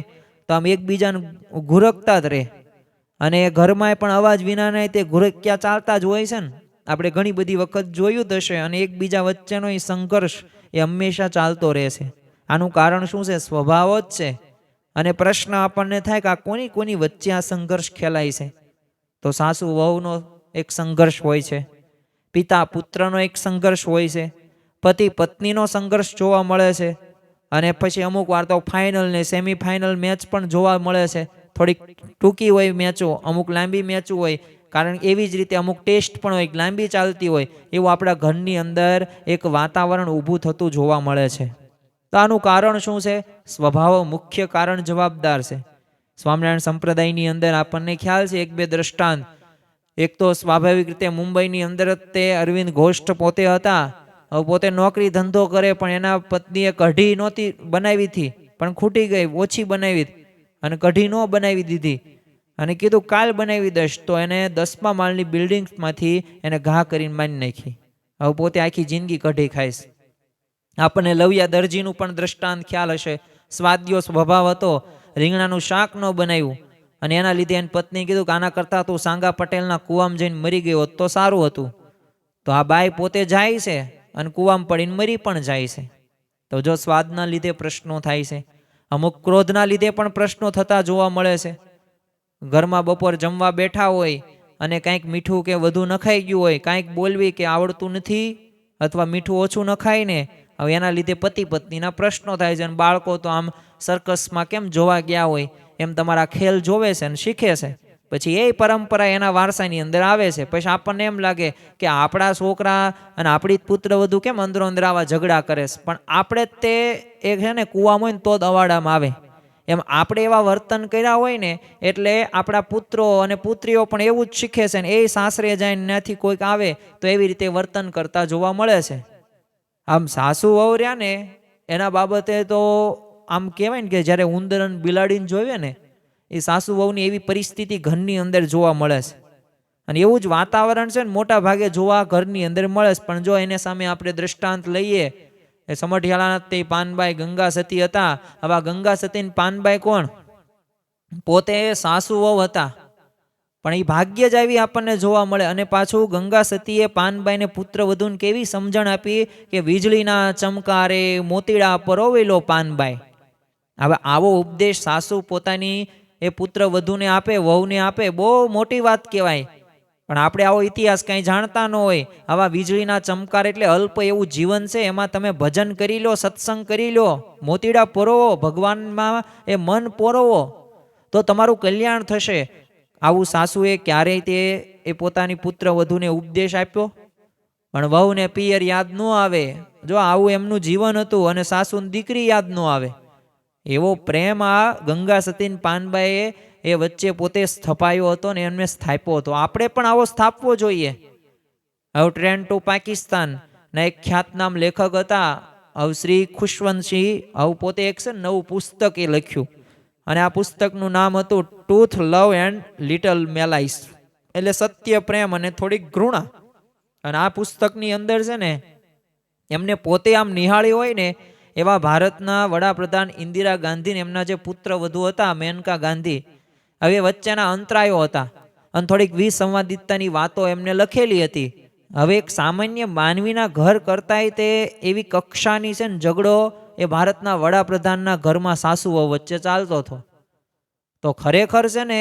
Speaker 1: તો આમ એકબીજાને ઘુરકતા જ રહે. અને ઘરમાં પણ અવાજ વિનાના તે ઘુરક્યા ચાલતા જ હોય છે ને. આપણે ઘણી બધી વખત જોયું જ હશે. અને એકબીજા વચ્ચેનો એ સંઘર્ષ એ હંમેશા ચાલતો રહે છે. આનું કારણ શું છે? સ્વભાવ જ છે. અને પ્રશ્ન આપણને થાય કે આ કોની કોની વચ્ચે આ સંઘર્ષ ખેલાય છે? તો સાસુ વહુનો એક સંઘર્ષ હોય છે, પિતા પુત્રનો એક સંઘર્ષ હોય છે, પતિ પત્નીનો સંઘર્ષ જોવા મળે છે. અને પછી અમુક વાર તો ફાઇનલ ને સેમીફાઇનલ મેચ પણ જોવા મળે છે. થોડીક ટૂંકી હોય મેચો, અમુક લાંબી મેચો હોય. કારણ એવી જ રીતે અમુક ટેસ્ટ પણ હોય, લાંબી ચાલતી હોય. એવું આપણા ઘરની અંદર એક વાતાવરણ ઊભું થતું જોવા મળે છે. તો આનું કારણ શું છે? સ્વભાવ મુખ્ય કારણ જવાબદાર છે. સ્વામિનારાયણ સંપ્રદાયની અંદર આપણને ખ્યાલ છે એક બે દ્રષ્ટાંત. એક તો સ્વાભાવિક રીતે મુંબઈની અંદર જ તે અરવિંદ ઘોષ પોતે હતા. હવે પોતે નોકરી ધંધો કરે, પણ એના પત્નીએ કઢી નહોતી બનાવી હતી, પણ ખૂટી ગઈ, ઓછી બનાવી, અને કઢી ન બનાવી દીધી. અને કીધું કાલ બનાવી દઈશ. તો એને 10મા માળની બિલ્ડિંગમાંથી એને ઘા કરીને મારી નાખી. હવે પોતે આખી જિંદગી કઢી ખાઈશ. આપણને લવિયા દરજીનું પણ દ્રષ્ટાંત ખ્યાલ હશે. સ્વાદ્યો સ્વભાવ હતો, રીંગણાનું શાક ન બનાવ્યું, અને એના લીધે એની પત્ની કીધું કે આના કરતાં તું સાંગા પટેલના કૂવામાં જઈને મરી ગયો હોત તો સારું હતું. તો આ બાઈ પોતે જાય છે અને કૂવામાં પડીને મરી પણ જાય છે. તો જો સ્વાદના લીધે પ્રશ્નો થાય છે, અમુક ક્રોધના લીધે પણ પ્રશ્નો થતા જોવા મળે છે. ઘરમાં બપોર જમવા બેઠા હોય અને કાંઈક મીઠું કે વધુ નખાઈ ગયું હોય, કાંઈક બોલવી કે આવડતું નથી, અથવા મીઠું ઓછું નખાય ને, હવે એના લીધે પતિ પત્નીના પ્રશ્નો થાય છે. અને બાળકો તો આમ સર્કસમાં કેમ જોવા ગયા હોય એમ તમારા ખેલ જોવે છે અને શીખે છે. પછી એ પરંપરા એના વારસાની અંદર આવે છે. પછી આપણને એમ લાગે કે આપણા છોકરા અને આપણી પુત્ર વધુ કેમ અંદરો અંદર આવા ઝઘડા કરે છે, પણ આપણે તે એક છે ને કૂવામાં હોય ને તો જ અવાડામાં આવે. એમ આપણે એવા વર્તન કર્યા હોય ને, એટલે આપણા પુત્રો અને પુત્રીઓ પણ એવું જ શીખે છે. ને એ સાસરે જાય ત્યાંથી કોઈક આવે તો એવી રીતે વર્તન કરતા જોવા મળે છે. આમ સાસુ વહુ રહ્યા ને એના બાબતે તો આમ કહેવાય ને કે જ્યારે ઉંદર અને બિલાડીને જોઈએ ને, એ સાસુ વહુની એવી પરિસ્થિતિ ઘરની અંદર જોવા મળે છે. અને એવું જ વાતાવરણ છે ને મોટા ભાગે જોવા ઘરની અંદર મળે છે. પણ જો એને સામે આપણે દ્રષ્ટાંત લઈએ, એ સમઢિયાળાના તે પાનબાઈ ગંગા સતી હતા. હવે આ ગંગા સતી ને પાનબાઈ કોણ? પોતે સાસુ વહુ હતા, પણ એ ભાગ્ય જ આવી આપણને જોવા મળે. અને પાછું ગંગા સતીએ પાનબાઈને પુત્ર વધુને કેવી સમજણ આપી કે વીજળીના ચમકારે મોતીડા પરોવેલો પાનબાઈ. હવે આવો ઉપદેશ સાસુ પોતાની એ પુત્ર વધુને આપે, વહુને આપે, બહુ મોટી વાત કહેવાય. પણ આપણે આવો ઇતિહાસ કાંઈ જાણતા ન હોય. આવા વીજળીના ચમકાર એટલે અલ્પ એવું જીવન છે, એમાં તમે ભજન કરી લો, સત્સંગ કરી લો, મોતીડા પરોવો, ભગવાનમાં એ મન પોરવો, તો તમારું કલ્યાણ થશે. આવું સાસુએ ક્યારેય તે એ પોતાની પુત્ર વધુને ઉપદેશ આપ્યો? પણ વહુને પિયર યાદ ન આવે. જો આવું એમનું જીવન હતું. અને સાસુની દીકરી યાદ ન આવે. એવો પ્રેમ આ ગંગા સતીન પાનબાઈએ એ વચ્ચે પોતે સ્થપાયો હતો ને એમને સ્થાપ્યો હતો. આપણે પણ આવો સ્થાપવો જોઈએ. હવે ટ્રેન ટુ પાકિસ્તાન ના એક ખ્યાતનામ લેખક હતા હવે શ્રી ખુશવંતસિંહ. હવે પોતે એક છે નવું પુસ્તક એ લખ્યું, અને આ પુસ્તકનું નામ હતું ટૂથ, લવ એન્ડ લિટલ મેલાઇસ, એટલે સત્ય, પ્રેમ અને થોડીક ઘૃણા. અને આ પુસ્તકની અંદર છે ને એમને પોતે આમ નિહાળી હોય ને એવા ભારતના વડાપ્રધાન ઇન્દિરા ગાંધી એમના જે પુત્ર વધુ હતા મેનકા ગાંધી, હવે વચ્ચેના અંતરાયો હતા અને થોડીક વિસંવાદિતતાની વાતો એમને લખેલી હતી. હવે એક સામાન્ય માનવીના ઘર કરતાંય તે એવી કક્ષાની છે ને ઝઘડો એ ભારતના વડાપ્રધાનના ઘરમાં સાસુ વહુ વચ્ચે ચાલતો હતો. તો ખરેખર છે ને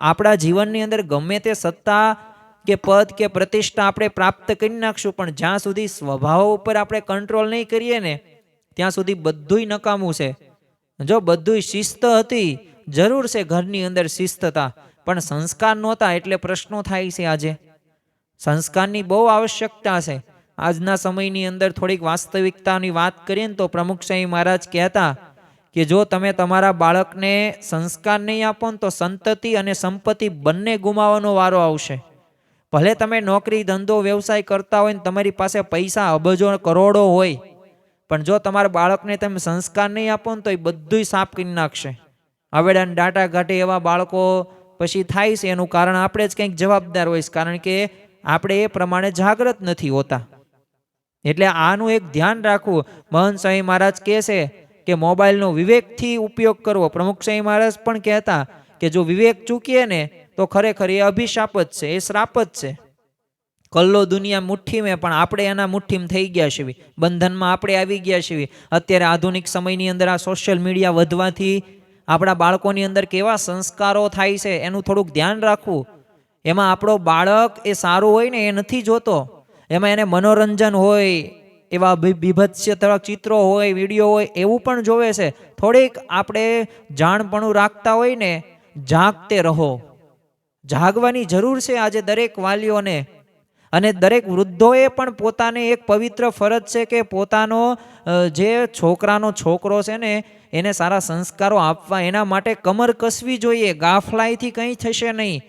Speaker 1: આપણા જીવનની અંદર ગમે તે સત્તા કે પદ કે પ્રતિષ્ઠા આપણે પ્રાપ્ત કરી નાખશું, પણ જ્યાં સુધી સ્વભાવ ઉપર આપણે કંટ્રોલ નહીં કરીએ ને ત્યાં સુધી બધુંય નકામું છે. જો બધુંય શિસ્ત હતી, જરૂર છે ઘરની અંદર શિસ્તતા, પણ સંસ્કાર નહોતા એટલે પ્રશ્નો થાય છે. આજે સંસ્કારની બહુ આવશ્યકતા છે. આજના સમયની અંદર થોડીક વાસ્તવિકતાની વાત કરીએ ને તો પ્રમુખ સ્વામી મહારાજ કહેતા કે જો તમે તમારા બાળકને સંસ્કાર નહીં આપો ને તો સંતતિ અને સંપત્તિ બંને ગુમાવવાનો વારો આવશે. ભલે તમે નોકરી ધંધો વ્યવસાય કરતા હોય ને તમારી પાસે પૈસા અબજો કરોડો હોય, પણ જો તમારા બાળકને તમે સંસ્કાર નહીં આપો ને તો એ બધુંય સાફ કરી નાખશે. આવેડાને ડાટા ઘાટે એવા બાળકો પછી થાય છે. એનું કારણ આપણે જ કંઈક જવાબદાર હોય છે, કારણ કે આપણે એ પ્રમાણે જાગૃત નથી હોતા. એટલે આનું એક ધ્યાન રાખવું. મહંત સ્વામી મહારાજ કહે છે કે મોબાઈલનો વિવેકથી ઉપયોગ કરવો. પ્રમુખ સ્વામી મહારાજ પણ કહેતા કે જો વિવેક ચૂકીએ ને તો ખરેખર એ અભિશાપ જ છે, એ શ્રાપ જ છે. કલ્લો દુનિયા મુઠ્ઠી મેં, પણ આપણે એના મુઠ્ઠીમાં થઈ ગયા છીએ, બંધનમાં આપણે આવી ગયા છીએ. અત્યારે આધુનિક સમયની અંદર આ સોશિયલ મીડિયા વધવાથી આપણા બાળકોની અંદર કેવા સંસ્કારો થાય છે એનું થોડુંક ધ્યાન રાખવું. એમાં આપણો બાળક એ સારું હોય ને એ નથી જોતો, એમાં એને મનોરંજન હોય, એવા બીભત્સતક ચિત્રો હોય, વિડીયો હોય એવું પણ જોવે છે. થોડીક આપણે જાણપણું રાખતા હોય ને, જાગતે રહો. જાગવાની જરૂર છે આજે દરેક વાલીઓને. અને દરેક વૃદ્ધોએ પણ પોતાને એક પવિત્ર ફરજ છે કે પોતાનો જે છોકરાનો છોકરો છે ને એને સારા સંસ્કારો આપવા, એના માટે કમર કસવી જોઈએ. ગાફલાઈથી કંઈ થશે નહીં.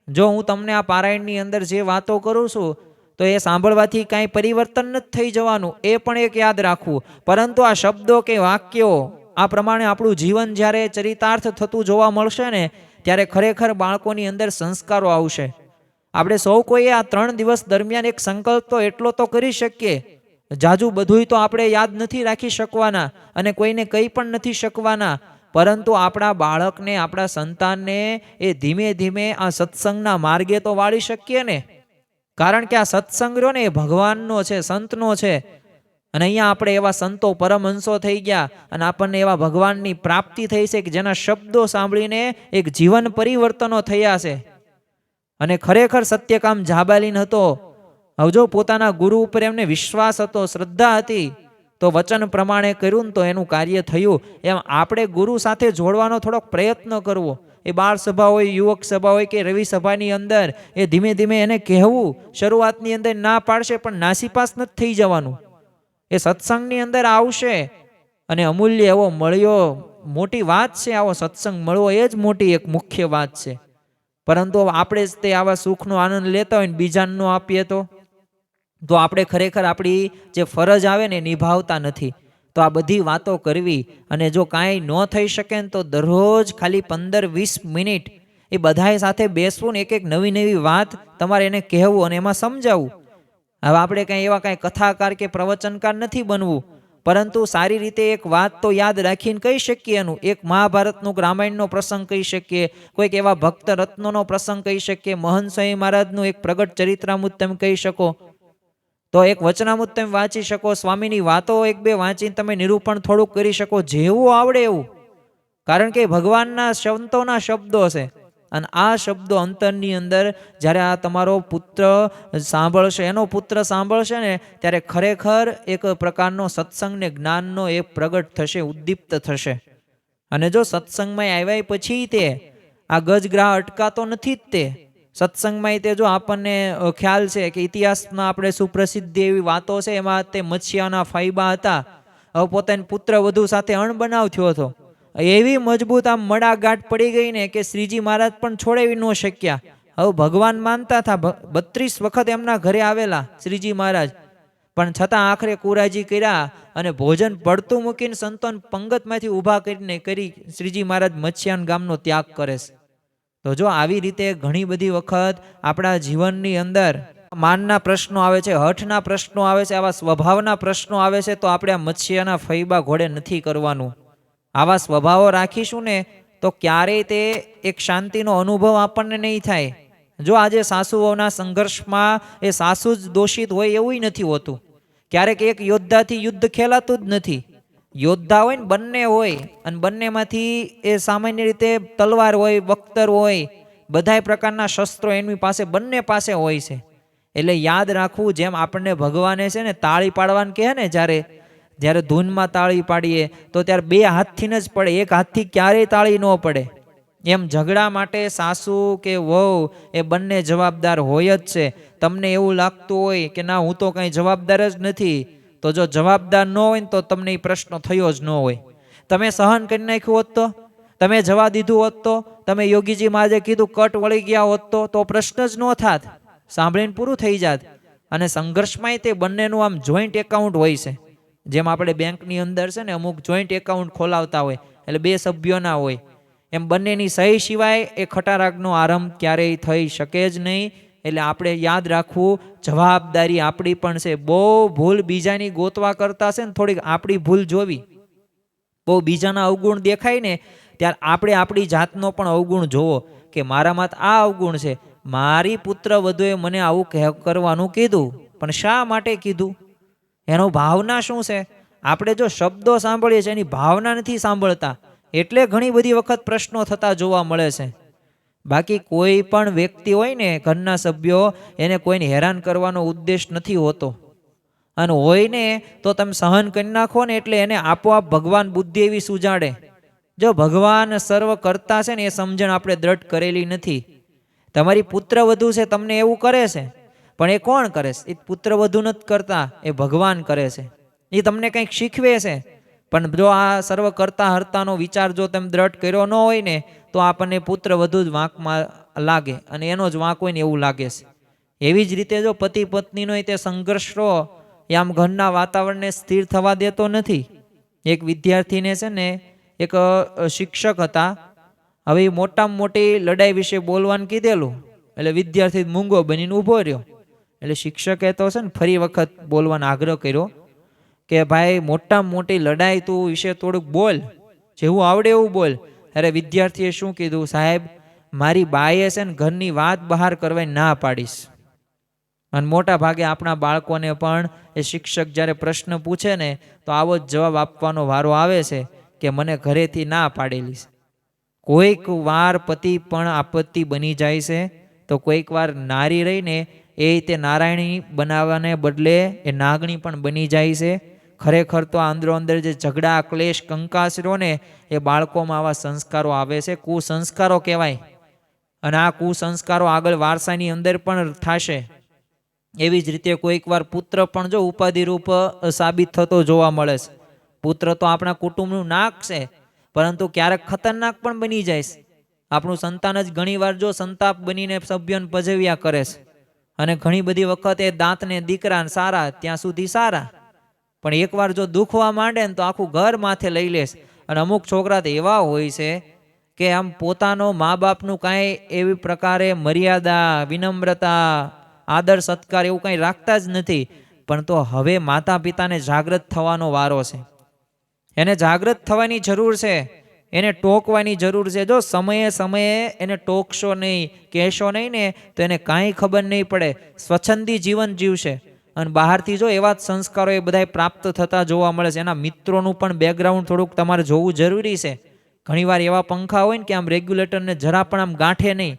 Speaker 1: જો હું તમને આ પારાયણની અંદર જે વાતો કરું છું તો એ સાંભળવાથી કાંઈ પરિવર્તન નથી થઈ જવાનું, એ પણ એક યાદ રાખવું. પરંતુ આ શબ્દો કે વાક્યો આ પ્રમાણે આપણું જીવન જ્યારે ચરિતાર્થ થતું જોવા મળશે ને ત્યારે ખરેખર બાળકોની અંદર સંસ્કારો આવશે. આપણે સૌ કોઈએ આ 3 દિવસ દરમિયાન એક સંકલ્પ તો એટલો તો કરી શકીએ. જાજુ બધુંય તો આપણે યાદ નથી રાખી શકવાના અને કોઈને કંઈ પણ નથી શકવાના, પરંતુ આપણા બાળકને, આપણા સંતાનને એ ધીમે ધીમે આ સત્સંગના માર્ગે તો વાળી શકીએ ને. કારણ કે આ સત્સંગ રહ્યો ને એ ભગવાનનો છે, સંતનો છે. અને અહીંયા આપણે એવા સંતો પરમહંસો થઈ ગયા અને આપણને એવા ભગવાનની પ્રાપ્તિ થઈ છે કે જેના શબ્દો સાંભળીને એક જીવન પરિવર્તનો થયા છે. અને ખરેખર સત્યકામ જાબાલીન હતો. હવે જો પોતાના ગુરુ ઉપર એમને વિશ્વાસ હતો, શ્રદ્ધા હતી, તો વચન પ્રમાણે કર્યું ને તો એનું કાર્ય થયું. એમ આપણે ગુરુ સાથે જોડવાનો થોડોક પ્રયત્ન કરવો. એ બાળ સભા હોય, યુવક સભા હોય કે રવિ સભાની અંદર એ ધીમે ધીમે એને કહેવું. શરૂઆતની અંદર ના પાડશે પણ નાસીપાસ નથી થઈ જવાનું. એ સત્સંગની અંદર આવશે અને અમૂલ્ય એવો મળ્યો, મોટી વાત છે. આવો સત્સંગ મળવો એ જ મોટી એક મુખ્ય વાત છે. પરંતુ આપણે જ તે આવા સુખનો આનંદ લેતા હોય ને બીજાને ન આપીએ તો આપણે ખરેખર આપણી જે ફરજ આવે ને નિભાવતા નથી. તો આ બધી વાતો કરવી, અને જો કાંઈ ન થઈ શકે ને તો દરરોજ ખાલી 15-20 મિનિટ એ બધાએ સાથે બેસવું ને એક નવી નવી વાત તમારે એને કહેવું અને એમાં સમજાવવું. હવે આપણે કાંઈ એવા કાંઈ કથાકાર કે પ્રવચનકાર નથી બનવું, પરંતુ સારી રીતે એક વાત તો યાદ રાખીને કહી શકીએ. એનું એક મહાભારતનું રામાયણનો પ્રસંગ કહી શકીએ, કોઈક એવા ભક્ત રત્નોનો પ્રસંગ કહી શકીએ, મહંત સ્વામી મહારાજનું એક પ્રગટ ચરિત્રામૃત તમે કહી શકો, તો એક વચનામૃત તમે વાંચી શકો, સ્વામીની વાતો 1-2 વાંચીને તમે નિરૂપણ થોડુંક કરી શકો, જેવું આવડે એવું. કારણ કે ભગવાનના સંતોના શબ્દો છે અને આ શબ્દો અંતરની અંદર જ્યારે આ તમારો પુત્ર સાંભળશે, એનો પુત્ર સાંભળશે ને ત્યારે ખરેખર એક પ્રકારનો સત્સંગને જ્ઞાનનો એ પ્રગટ થશે, ઉદ્દીપ્ત થશે. અને જો સત્સંગમાં આવ્યા પછી તે આ ગજગ્રાહ અટકાતો નથી જ. તે સત્સંગમાં તે જો આપણને ખ્યાલ છે કે ઇતિહાસમાં આપણે સુપ્રસિદ્ધ એવી વાતો છે, એમાં તે મત્સ્યાના ફાયબા હતા. હવે પોતાના પુત્ર વધુ સાથે અણબનાવ થયો હતો. એવી મજબૂત આમ મડાગાંઠ પડી ગઈ ને કે શ્રીજી મહારાજ પણ છોડાવી ન શક્યા. હવે ભગવાન માનતા હતા, 32 વખત એમના ઘરે આવેલા શ્રીજી મહારાજ, પણ છતાં આખરે કુરાજી કર્યા અને ભોજન પડતું મૂકીને સંતોન પંગતમાંથી ઊભા કરી શ્રીજી મહારાજ મત્સ્યાન ગામનો ત્યાગ કરે છે. તો જો આવી રીતે ઘણી બધી વખત આપણા જીવનની અંદર માનના પ્રશ્નો આવે છે, હઠના પ્રશ્નો આવે છે, આવા સ્વભાવના પ્રશ્નો આવે છે, તો આપણે આ મત્સ્યના ફૈબા ઘોડે નથી કરવાનું. આવા સ્વભાવો રાખીશું ને તો ક્યારેય તે એક શાંતિનો અનુભવ આપણને નહીં થાય. જો આજે સાસુઓના સંઘર્ષમાં એ સાસુ જ દોષિત હોય એવું નથી હોતું. ક્યારેક એક યોદ્ધાથી યુદ્ધ ખેલાતું જ નથી. યોદ્ધા હોય ને બંને હોય, અને બંનેમાંથી એ સામાન્ય રીતે તલવાર હોય, બખ્તર હોય, બધાય પ્રકારના શસ્ત્રો એની પાસે બંને પાસે હોય છે. એટલે યાદ રાખવું, જેમ આપણને ભગવાને છે ને તાળી પાડવાનું કહે ને, જ્યારે ધૂનમાં તાળી પાડીએ તો ત્યારે બે હાથથી જ પડે, એક હાથથી ક્યારેય તાળી ન પડે. એમ ઝઘડા માટે સાસુ કે વહુ એ બંને જવાબદાર હોય જ છે. તમને એવું લાગતું હોય કે ના હું તો કંઈ જવાબદાર જ નથી, તો જો જવાબદાર ન હોય ને તો તમને એ પ્રશ્ન થયો જ ન હોય. તમે સહન કરી નાખ્યું હોત તો, તમે જવા દીધું હોત તો, તમે યોગીજી મહારાજે કીધું કટ વળી ગયા હોત તો પ્રશ્ન જ ન થાત, સાંભળીને પૂરું થઈ જાત. અને સંઘર્ષમાંય તે બંનેનું આમ જોઈન્ટ એકાઉન્ટ હોય છે. જેમ આપણે બેંકની અંદર છે ને અમુક જોઈન્ટ એકાઉન્ટ ખોલાવતા હોય, એટલે બે સભ્યોના હોય, એમ બંનેની સહી સિવાય એ ખટારાગનો આરંભ ક્યારેય થઈ શકે જ નહીં. એટલે આપણે યાદ રાખવું, જવાબદારી આપણી પણ છે. બહુ ભૂલ બીજાની ગોતવા કરતા છે ને થોડીક આપણી ભૂલ જોવી. બહુ બીજાના અવગુણ દેખાય ને ત્યારે આપણે આપણી જાતનો પણ અવગુણ જોવો કે મારામાં આ અવગુણ છે, મારી પુત્ર વધુએ મને આવું કરવાનું કીધું, પણ શા માટે કીધું, એનો ભાવના શું છે. આપણે જો શબ્દો સાંભળીએ છીએ એની ભાવના નથી સાંભળતા, એટલે ઘણી બધી વખત પ્રશ્નો થતા જોવા મળે છે. બાકી કોઈ પણ વ્યક્તિ હોય ને ઘરના સભ્યો, એને કોઈને હેરાન કરવાનો ઉદ્દેશ નથી હોતો, અને હોય ને તો તમે સહન કરી નાખો ને એટલે એને આપોઆપ ભગવાન બુદ્ધિ એવી સુજાડે. જો ભગવાન સર્વ કરતા છે ને એ સમજણ આપણે દ્રઢ કરેલી નથી. તમારી પુત્ર વધુ છે તમને એવું કરે છે, પણ એ કોણ કરે છે? એ પુત્ર વધુ નથી કરતા, એ ભગવાન કરે છે. એ તમને કંઈક શીખવે છે, પણ જો આ સર્વ કરતા હરતાનો વિચાર જો તમે દ્રઢ કર્યો ન હોય ને તો આપણને પુત્ર વધુ જ વાંકમાં લાગે, અને એનો જ વાંક હોય ને એવું લાગે છે. એવી જ રીતે જો પતિ પત્નીનો તે સંઘર્ષ રહો એ આમ ઘરના વાતાવરણને સ્થિર થવા દેતો નથી. એક વિદ્યાર્થીને છે ને એક શિક્ષક હતા, હવે એ મોટામાં મોટી લડાઈ વિશે બોલવાનું કીધેલું, એટલે વિદ્યાર્થી મૂંગો બનીને ઊભો રહ્યો. એટલે શિક્ષકે તો છે ને ફરી વખત બોલવાનો આગ્રહ કર્યો કે ભાઈ મોટામાં મોટી લડાઈ તું વિશે થોડુંક બોલ, જેવું આવડે એવું બોલ. અરે વિદ્યાર્થીએ શું કીધું, સાહેબ મારી બાઈએ છે ને ઘરની વાત બહાર કરવાની ના પાડીશ. અને મોટા ભાગે આપણા બાળકોને પણ એ શિક્ષક જ્યારે પ્રશ્ન પૂછે ને તો આવો જ જવાબ આપવાનો વારો આવે છે કે મને ઘરેથી ના પાડેલી છે. કોઈક વાર પતિ પણ આપત્તિ બની જાય છે, તો કોઈક વાર નારી રહીને એ તે નારાયણી બનાવવાને બદલે એ નાગણી પણ બની જાય છે. ખરેખર તો અંદરો અંદર જે ઝઘડા ક્લેશ કંકાસ રહ્યો ને એ બાળકોમાં આવા સંસ્કારો આવે છે, કુસંસ્કારો કહેવાય. અને આ કુસંસ્કારો આગળ વારસાની અંદર પણ થશે. એવી જ રીતે કોઈક વાર પુત્ર પણ જો ઉપાધિરૂપ સાબિત થતો જોવા મળે છે. પુત્ર તો આપણા કુટુંબનું નાક છે, પરંતુ ક્યારેક ખતરનાક પણ બની જાય છે. આપણું સંતાન જ ઘણી વાર જો સંતાપ બનીને સભ્યોને પજવ્યા કરે છે, અને ઘણી બધી વખત એ દાંતને દીકરાને સારા ત્યાં સુધી સારા, પણ એકવાર જો દુખવા માંડે ને તો આખું ઘર માથે લઈ લેશ. અને અમુક છોકરા તો એવા હોય છે કે આમ પોતાનો મા બાપનું કાંઈ એવી પ્રકારે મર્યાદા, વિનમ્રતા, આદર સત્કાર એવું કંઈ રાખતા જ નથી. પણ તો હવે માતા પિતાને જાગૃત થવાનો વારો છે. એને જાગૃત થવાની જરૂર છે, એને ટોકવાની જરૂર છે. જો સમયે સમયે એને ટોકશો નહીં, કહેશો નહીં ને તો એને કાંઈ ખબર નહીં પડે, સ્વચ્છંદી જીવન જીવશે. અને બહારથી જો એવા જ સંસ્કારો એ બધા પ્રાપ્ત થતા જોવા મળે છે. એના મિત્રોનું પણ બેકગ્રાઉન્ડ થોડુંક તમારે જોવું જરૂરી છે. ઘણીવાર એવા પંખા હોય ને કે આમ રેગ્યુલેટરને જરા પણ આમ ગાંઠે નહીં.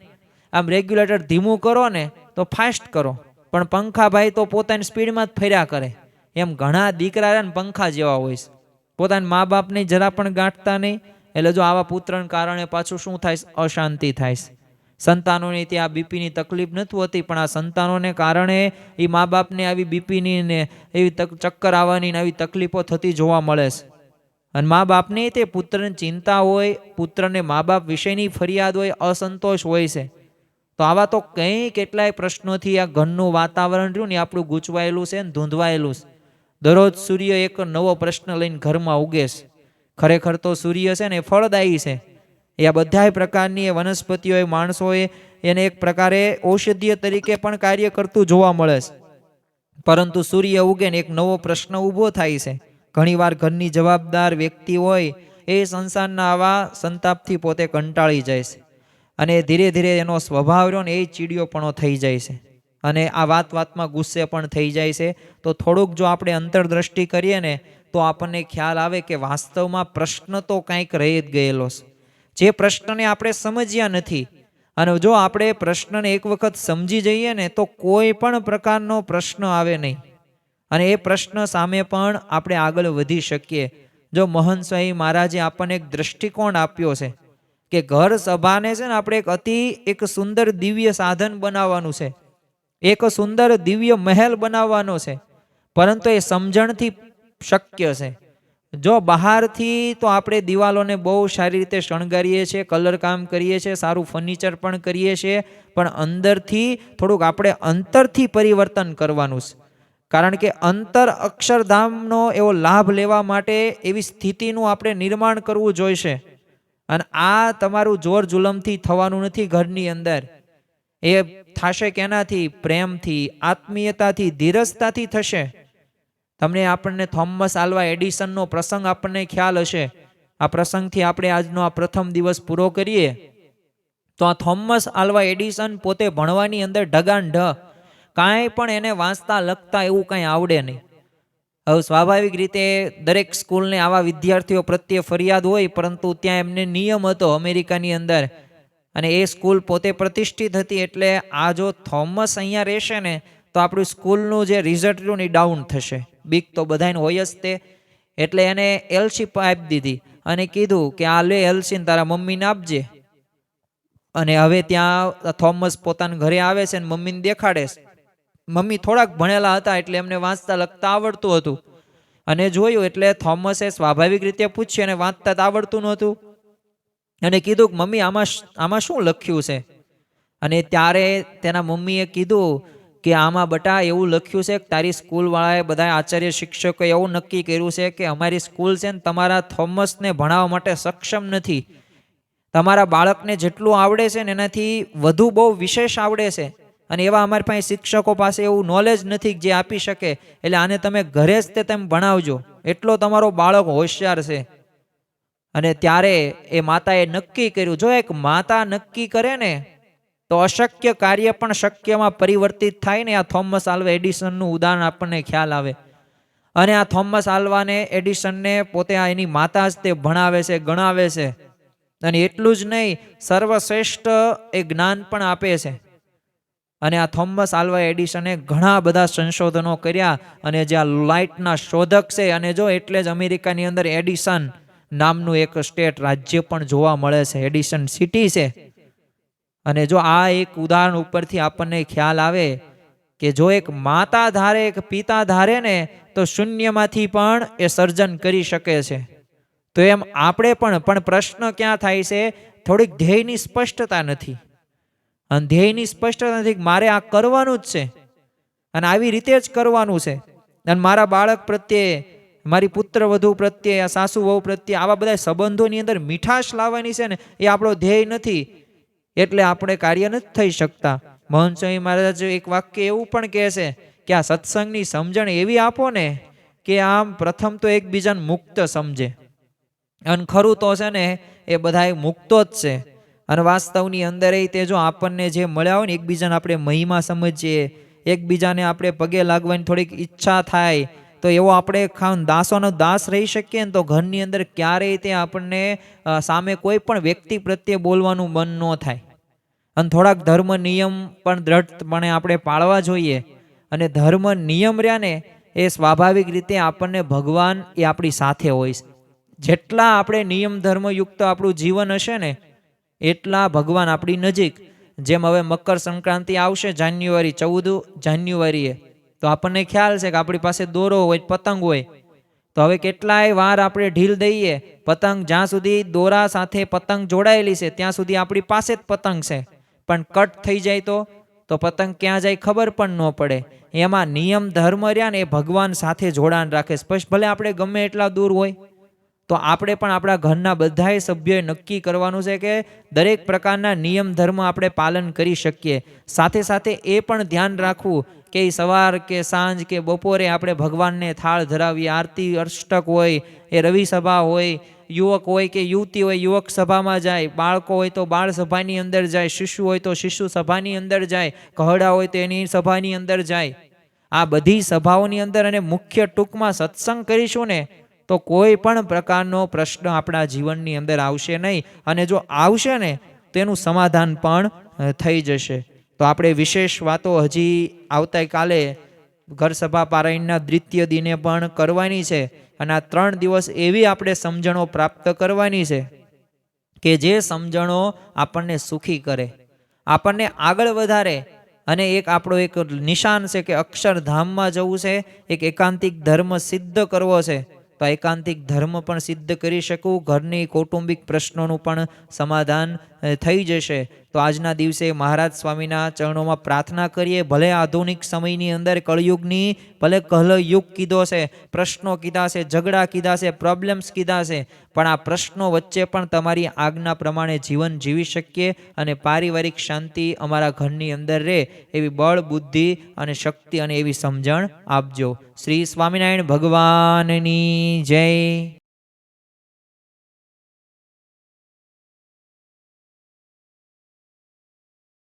Speaker 1: આમ રેગ્યુલેટર ધીમું કરો ને તો ફાસ્ટ કરો, પણ પંખા ભાઈ તો પોતાની સ્પીડમાં જ ફર્યા કરે. એમ ઘણા દીકરા ને પંખા જેવા હોય છે, પોતાના મા બાપને જરા પણ ગાંઠતા નહીં. એટલે જો આવા પુત્રને કારણે પાછું શું થાય, અશાંતિ થાય. સંતાનોને ત્યાં બીપીની તકલીફ નથી હોતી, પણ આ સંતાનોને કારણે એ મા બાપને આવી બીપીની ને એવી ચક્કર આવવાની ને આવી તકલીફો થતી જોવા મળે છે. અને મા બાપને તે પુત્રની ચિંતા હોય, પુત્રને મા બાપ વિશેની ફરિયાદ હોય, અસંતોષ હોય છે. તો આવા તો કંઈ કેટલાય પ્રશ્નોથી આ ઘરનું વાતાવરણ રહ્યું ને આપણું ગૂંચવાયેલું છે ને ધૂંધવાયેલું છે. દરરોજ સૂર્ય એક નવો પ્રશ્ન લઈને ઘરમાં ઉગે છે. ખરેખર તો સૂર્ય છે ને એ ફળદાયી છે. એ આ બધા પ્રકારની વનસ્પતિઓ, માણસોએ એને એક પ્રકારે ઔષધીય તરીકે પણ કાર્ય કરતું જોવા મળે છે. પરંતુ સૂર્ય ઉગે ને એક નવો પ્રશ્ન ઊભો થાય છે. ઘણીવાર ઘરની જવાબદાર વ્યક્તિ હોય એ સંસારના આવા સંતાપથી પોતે કંટાળી જાય છે, અને ધીરે ધીરે એનો સ્વભાવ રહ્યો ને એ ચીડિયોપણો થઈ જાય છે. અને આ વાતમાં ગુસ્સે પણ થઈ જાય છે. તો થોડુંક જો આપણે અંતરદ્રષ્ટિ કરીએ ને તો આપણને ખ્યાલ આવે કે વાસ્તવમાં પ્રશ્ન તો કંઈક રહી જ ગયેલો છે, જે પ્રશ્નને આપણે સમજ્યા નથી. અને જો આપણે પ્રશ્નને એક વખત સમજી જઈએ ને તો કોઈ પણ પ્રકારનો પ્રશ્ન આવે નહીં, અને એ પ્રશ્ન સામે પણ આપણે આગળ વધી શકીએ. જો મહંત સ્વામી મહારાજે આપણને એક દ્રષ્ટિકોણ આપ્યો છે કે ઘર સભાને છે ને આપણે એક સુંદર દિવ્ય સાધન બનાવવાનું છે, એક સુંદર દિવ્ય મહેલ બનાવવાનો છે, પરંતુ એ સમજણથી શક્ય છે. જો બહારથી તો આપણે દિવાલોને બહુ સારી રીતે શણગારીએ છીએ, કલર કામ કરીએ છીએ, સારું ફર્નિચર પણ કરીએ છીએ, પણ અંદરથી થોડુંક આપણે અંતરથી પરિવર્તન કરવાનું છે. કારણ કે અંતર અક્ષરધામનો એવો લાભ લેવા માટે એવી સ્થિતિનું આપણે નિર્માણ કરવું જોઈશે. અને આ તમારું જોર જુલમથી થવાનું નથી. ઘરની અંદર એ થશે કેનાથી? પ્રેમથી, આત્મીયતાથી, ધીરજતાથી થશે. તમને આપણને થોમસ આલ્વા એડિસનનો પ્રસંગ આપણને ખ્યાલ હશે. આ પ્રસંગથી આપણે આજનો આ પ્રથમ દિવસ પૂરો કરીએ. તો આ થોમસ આલ્વા એડિસન પોતે ભણવાની અંદર ઢગાંઢ, કાંઈ પણ એને વાંચતા લખતા એવું કાંઈ આવડે નહીં. હવે સ્વાભાવિક રીતે દરેક સ્કૂલને આવા વિદ્યાર્થીઓ પ્રત્યે ફરિયાદ હોય, પરંતુ ત્યાં એમને નિયમ હતો અમેરિકાની અંદર, અને એ સ્કૂલ પોતે પ્રતિષ્ઠિત હતી. એટલે આ જો થોમસ અહીંયા રહેશે ને તો આપણું સ્કૂલનું જે રિઝલ્ટ રહ્યું ને ડાઉન થશે. બીક તો બધાને હોય જ તે. એટલે એને એલસી આપી દીધી અને કીધું કે આ લે એલસી તારા મમ્મીને આપજે. અને હવે ત્યાં થોમસ પોતાના ઘરે આવે છે ને મમ્મીને દેખાડે છે. મમ્મી થોડાક ભણેલા હતા એટલે એમને વાંચતા લખતા આવડતું હતું, અને જોયું એટલે થોમસે સ્વાભાવિક રીતે પૂછ્યું, અને વાંચતા આવડતું નહોતું, અને કીધું કે મમ્મી આમાં શું લખ્યું છે? અને ત્યારે તેના મમ્મીએ કીધું કે આમાં બટા એવું લખ્યું છે કે તારી સ્કૂલવાળાએ બધા આચાર્ય શિક્ષકોએ એવું નક્કી કર્યું છે કે અમારી સ્કૂલ છે ને તમારા થોમસને ભણાવવા માટે સક્ષમ નથી. તમારા બાળકને જેટલું આવડે છે ને એનાથી વધુ બહુ વિશેષ આવડે છે, અને એવા અમારી પાસે શિક્ષકો પાસે એવું નોલેજ નથી જે આપી શકે. એટલે આને તમે ઘરે જ તમે ભણાવજો, એટલો તમારો બાળક હોશિયાર છે. અને ત્યારે એ માતાએ નક્કી કર્યું. જો એક માતા નક્કી કરે ને તો અશક્ય કાર્ય પણ શક્યમાં પરિવર્તિત થાય ને. આ થોમસ આલ્વા એડિસનનું ઉદાહરણ આપણને ખ્યાલ આવે. અને આ થોમસ આલ્વાને એડિસનને પોતે આ એની માતા જ તે ભણાવે છે, ગણાવે છે. અને એટલું જ નહીં, સર્વશ્રેષ્ઠ એ જ્ઞાન પણ આપે છે. અને આ થોમસ આલ્વા એડિસને ઘણા બધા સંશોધનો કર્યા, અને જે આ લાઇટના શોધક છે. અને જો એટલે જ અમેરિકાની અંદર એડિસન નામનું એક સ્ટેટ રાજ્ય પણ જોવા મળે છે, એડિસન સિટી છે. અને જો આ એક ઉદાહરણ ઉપરથી આપણને ખ્યાલ આવે કે જો એક માતા ધારે, એક પિતા ધારે ને તો શૂન્યમાંથી પણ એ સર્જન કરી શકે છે. તો એમ આપણે પણ પ્રશ્ન ક્યાં થાય છે? થોડીક ધ્યેયની સ્પષ્ટતા નથી. અને ધ્યેયની સ્પષ્ટતા નથી કે મારે આ કરવાનું જ છે, અને આવી રીતે જ કરવાનું છે. અને મારા બાળક પ્રત્યે, મારી પુત્ર વધુ પ્રત્યે, આ સાસુ વહુ પ્રત્યે, આવા બધા સંબંધોની અંદર મીઠાશ લાવવાની છે ને, એ આપણો ધ્યેય નથી. એટલે આપણે કાર્ય નથી થઈ શકતા. મહંત સ્વામી મહારાજ એક વાક્ય એવું પણ કહે છે કે આ સત્સંગની સમજણ એવી આપો ને કે આમ પ્રથમ તો એકબીજાને મુક્ત સમજે. અને ખરું તો છે ને એ બધા મુક્તો જ છે. અને વાસ્તવની અંદર તે જો આપણને જે મળ્યા હોય ને, એકબીજાને આપણે મહિમા સમજીએ, એકબીજાને આપણે પગે લાગવાની થોડીક ઈચ્છા થાય, તો એવો આપણે દાસોનો દાસ રહી શકીએ ને તો ઘરની અંદર ક્યારેય તે આપણને સામે કોઈ પણ વ્યક્તિ પ્રત્યે બોલવાનું મન ન થાય. અને થોડાક ધર્મ નિયમ પણ દ્રઢપણે આપણે પાળવા જોઈએ. અને ધર્મ નિયમ રહ્યા ને એ સ્વાભાવિક રીતે આપણને ભગવાન એ આપણી સાથે હોય છે. જેટલા આપણે નિયમ ધર્મયુક્ત આપણું જીવન હશે ને એટલા ભગવાન આપણી નજીક. જેમ હવે મકર સંક્રાંતિ આવશે જાન્યુઆરી 14 જાન્યુઆરીએ, તો આપણને ખ્યાલ છે કે આપણી પાસે દોરો હોય, પતંગ હોય. તો હવે કેટલાય વાર આપણે ઢીલ દઈએ. પતંગ જ્યાં સુધી દોરા સાથે પતંગ જોડાયેલી છે ત્યાં સુધી આપણી પાસે જ પતંગ છે, પણ કટ થઈ જાય તો પતંગ ક્યાં જાય ખબર પણ ન પડે. એમાં નિયમ ધર્મ રહ્યા ને એ ભગવાન સાથે જોડાણ રાખે. સ્પષ્ટ ભલે આપણે ગમે એટલા દૂર હોય તો આપણે પણ આપણા ઘરના બધાય સભ્યોએ નક્કી કરવાનું છે કે દરેક પ્રકારના નિયમ ધર્મ આપણે પાલન કરી શકીએ. સાથે સાથે એ પણ ધ્યાન રાખવું કે ઈ સવાર કે સાંજ કે બપોરે આપણે ભગવાનને થાળ ધરાવીએ, આરતી અષ્ટક હોય, એ રવિ સભા હોય, યુવક હોય કે યુવતી હોય યુવક સભામાં જાય, બાળકો હોય તો બાળ સભાની અંદર જાય, શિશુ હોય તો શિશુ સભાની અંદર જાય, કહડા હોય તો એની સભાની અંદર જાય. આ બધી સભાઓની અંદર અને મુખ્ય ટૂંકમાં સત્સંગ કરીશું ને તો કોઈ પણ પ્રકારનો પ્રશ્ન આપણા જીવનની અંદર આવશે નહીં, અને જો આવશે ને તેનું સમાધાન પણ થઈ જશે. તો આપણે વિશેષ વાતો હજી આવતીકાલે ઘર સભા પારાયણના દ્વિતીય દિને પણ કરવાની છે, અને આ 3 દિવસ એવી આપણે સમજણો પ્રાપ્ત કરવાની છે કે જે સમજણો આપણને સુખી કરે, આપણને આગળ વધારે. અને એક આપણો એક નિશાન છે કે અક્ષરધામમાં જવું છે, એક એકાંતિક ધર્મ સિદ્ધ કરવો છે. તો એકાંતિક ધર્મ પણ સિદ્ધ કરી શકું, ઘરની કૌટુંબિક પ્રશ્નોનું પણ સમાધાન થઈ જશે. તો આજના દિવસે મહારાજ સ્વામીના ચરણોમાં પ્રાર્થના કરીએ, ભલે આધુનિક સમયની અંદર કળયુગની ભલે કલયુગ કીધો છે, પ્રશ્નો કીધા છે, ઝઘડા કીધા છે, પ્રોબ્લેમ્સ કીધા છે, પણ આ પ્રશ્નો વચ્ચે પણ તમારી આજ્ઞા પ્રમાણે જીવન જીવી શકીએ અને પારિવારિક શાંતિ અમારા ઘરની અંદર રહે એવી બળ, બુદ્ધિ અને શક્તિ અને એવી સમજણ આપજો. શ્રી સ્વામિનારાયણ ભગવાનની જય.